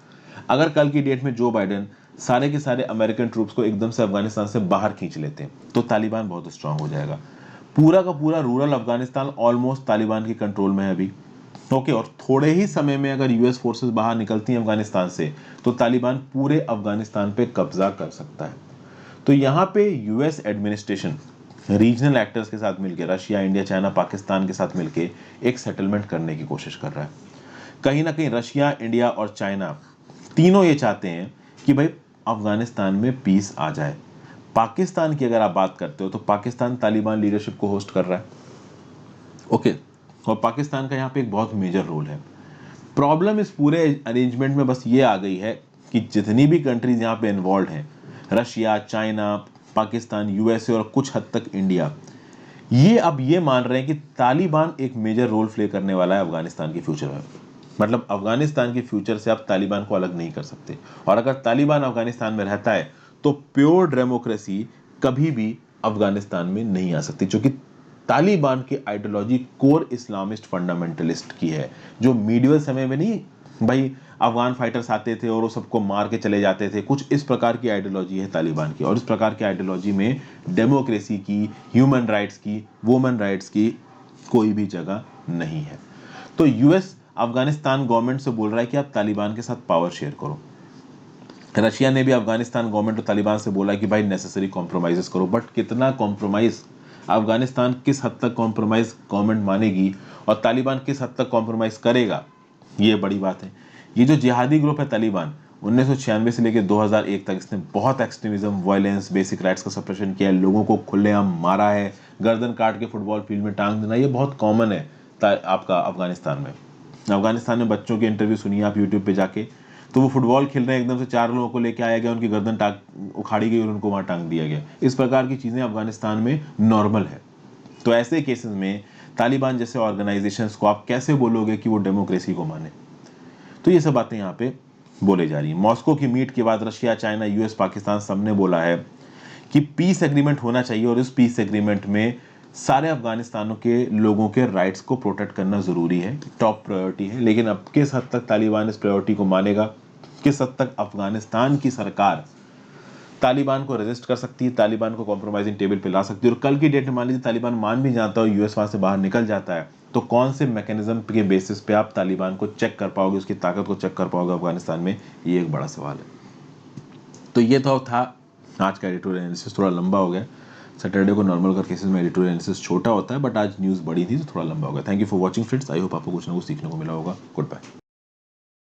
अगर कल की डेट में जो बाइडेन सारे के सारे अमेरिकन ट्रूप्स को एकदम से अफगानिस्तान से बाहर खींच लेते हैं तो तालिबान बहुत स्ट्रांग हो जाएगा। पूरा का पूरा रूरल अफगानिस्तान ऑलमोस्ट तालिबान के कंट्रोल में है अभी। ओके, और थोड़े ही समय में अगर यूएस फोर्सेस बाहर निकलती हैं अफगानिस्तान से तो तालिबान पूरे अफगानिस्तान पे कब्जा कर सकता है। तो यहाँ पे यूएस एडमिनिस्ट्रेशन रीजनल एक्टर्स के साथ मिलकर, रशिया, इंडिया, चाइना, पाकिस्तान के साथ मिलकर एक सेटलमेंट करने की कोशिश कर रहा है। कहीं ना कहीं रशिया, इंडिया और चाइना तीनों ये चाहते हैं कि भाई अफगानिस्तान में पीस आ जाए। पाकिस्तान की अगर आप बात करते हो तो पाकिस्तान तालिबान लीडरशिप को होस्ट कर रहा है। ओके, और पाकिस्तान का यहाँ पे एक बहुत मेजर रोल है। प्रॉब्लम इस पूरे अरेंजमेंट में बस ये आ गई है कि जितनी भी कंट्रीज यहाँ पे इन्वॉल्व हैं, रशिया, चाइना, पाकिस्तान, यूएसए और कुछ हद तक इंडिया, ये अब ये मान रहे हैं कि तालिबान एक मेजर रोल प्ले करने वाला है अफगानिस्तान के फ्यूचर में। मतलब अफगानिस्तान के फ्यूचर से आप तालिबान को अलग नहीं कर सकते। और अगर तालिबान अफगानिस्तान में रहता है तो प्योर डेमोक्रेसी कभी भी अफगानिस्तान में नहीं आ सकती, क्योंकि तालिबान की आइडियोलॉजी कोर इस्लामिस्ट फंडामेंटलिस्ट की है, जो मीडियल समय में नहीं भाई अफगान फाइटर्स आते थे और वो सबको मार के चले जाते थे, कुछ इस प्रकार की आइडियोलॉजी है तालिबान की। और इस प्रकार की आइडियोलॉजी में डेमोक्रेसी की, ह्यूमन राइट्स की, वुमेन राइट्स की कोई भी जगह नहीं है। तो यूएस अफगानिस्तान गवर्नमेंट से बोल रहा है कि आप तालिबान के साथ पावर शेयर करो। रशिया ने भी अफगानिस्तान गवर्नमेंट और तालिबान से बोला कि भाई नेसेसरी कॉम्प्रोमाइजेस करो, बट कितना कॉम्प्रोमाइज, अफगानिस्तान किस हद तक कॉम्प्रोमाइज गवर्नमेंट मानेगी और तालिबान किस हद तक कॉम्प्रोमाइज करेगा, ये बड़ी बात है। ये जो जिहादी ग्रुप है तालिबान, 1996 से लेकर 2001 तक इसने बहुत एक्सट्रीमिज्म, वायलेंस, बेसिक राइट्स का सप्रेशन किया है, लोगों को खुलेआम मारा है, गर्दन काट के फुटबॉल फील्ड में टांग देना, ये बहुत कॉमन है आपका अफगानिस्तान में। अफगानिस्तान में बच्चों के इंटरव्यू सुनिए आप यूट्यूब पे जाके, तो वो फुटबॉल खेल रहे हैं, एकदम से 4 लोगों को लेके आया गया, उनकी गर्दन उखाड़ी गई और उनको वहां टांग दिया गया। इस प्रकार की चीजें अफगानिस्तान में नॉर्मल है। तो ऐसे केसेस में तालिबान जैसे ऑर्गेनाइजेशंस को आप कैसे बोलोगे कि वो डेमोक्रेसी को माने? तो ये सब बातें यहाँ पे बोले जा रही है। मॉस्को की मीट के बाद रशिया, चाइना, यूएस, पाकिस्तान सबने बोला है कि पीस एग्रीमेंट होना चाहिए और इस पीस एग्रीमेंट में सारे अफगानिस्तानों के लोगों के राइट्स को प्रोटेक्ट करना जरूरी है, टॉप प्रायोरिटी है। लेकिन अब किस हद तक तालिबान इस प्रायोरिटी को मानेगा, किस हद तक अफगानिस्तान की सरकार तालिबान को रेजिस्ट कर सकती है, तालिबान को कॉम्प्रोमाइजिंग टेबल पे ला सकती है, और कल की डेट में मान लीजिए तालिबान मान भी जाता है और यूएस वहां से बाहर निकल जाता है, तो कौन से मैकेनिज्म के बेसिस पे आप तालिबान को चेक कर पाओगे, उसकी ताकत को चेक कर पाओगे अफगानिस्तान में, ये एक बड़ा सवाल है। तो ये तो था आज का एडिटोरियल एनालिसिस, थोड़ा लंबा हो गया। सैटरडे को नॉर्मल कर केसेस में एडिटोरियल एनालिसिस छोटा होता है, बट आज न्यूज़ बड़ी थी तो थोड़ा लंबा हो गया। Thank you for watching friends, I hope आपको कुछ ना कुछ सीखने को मिला होगा। Good bye.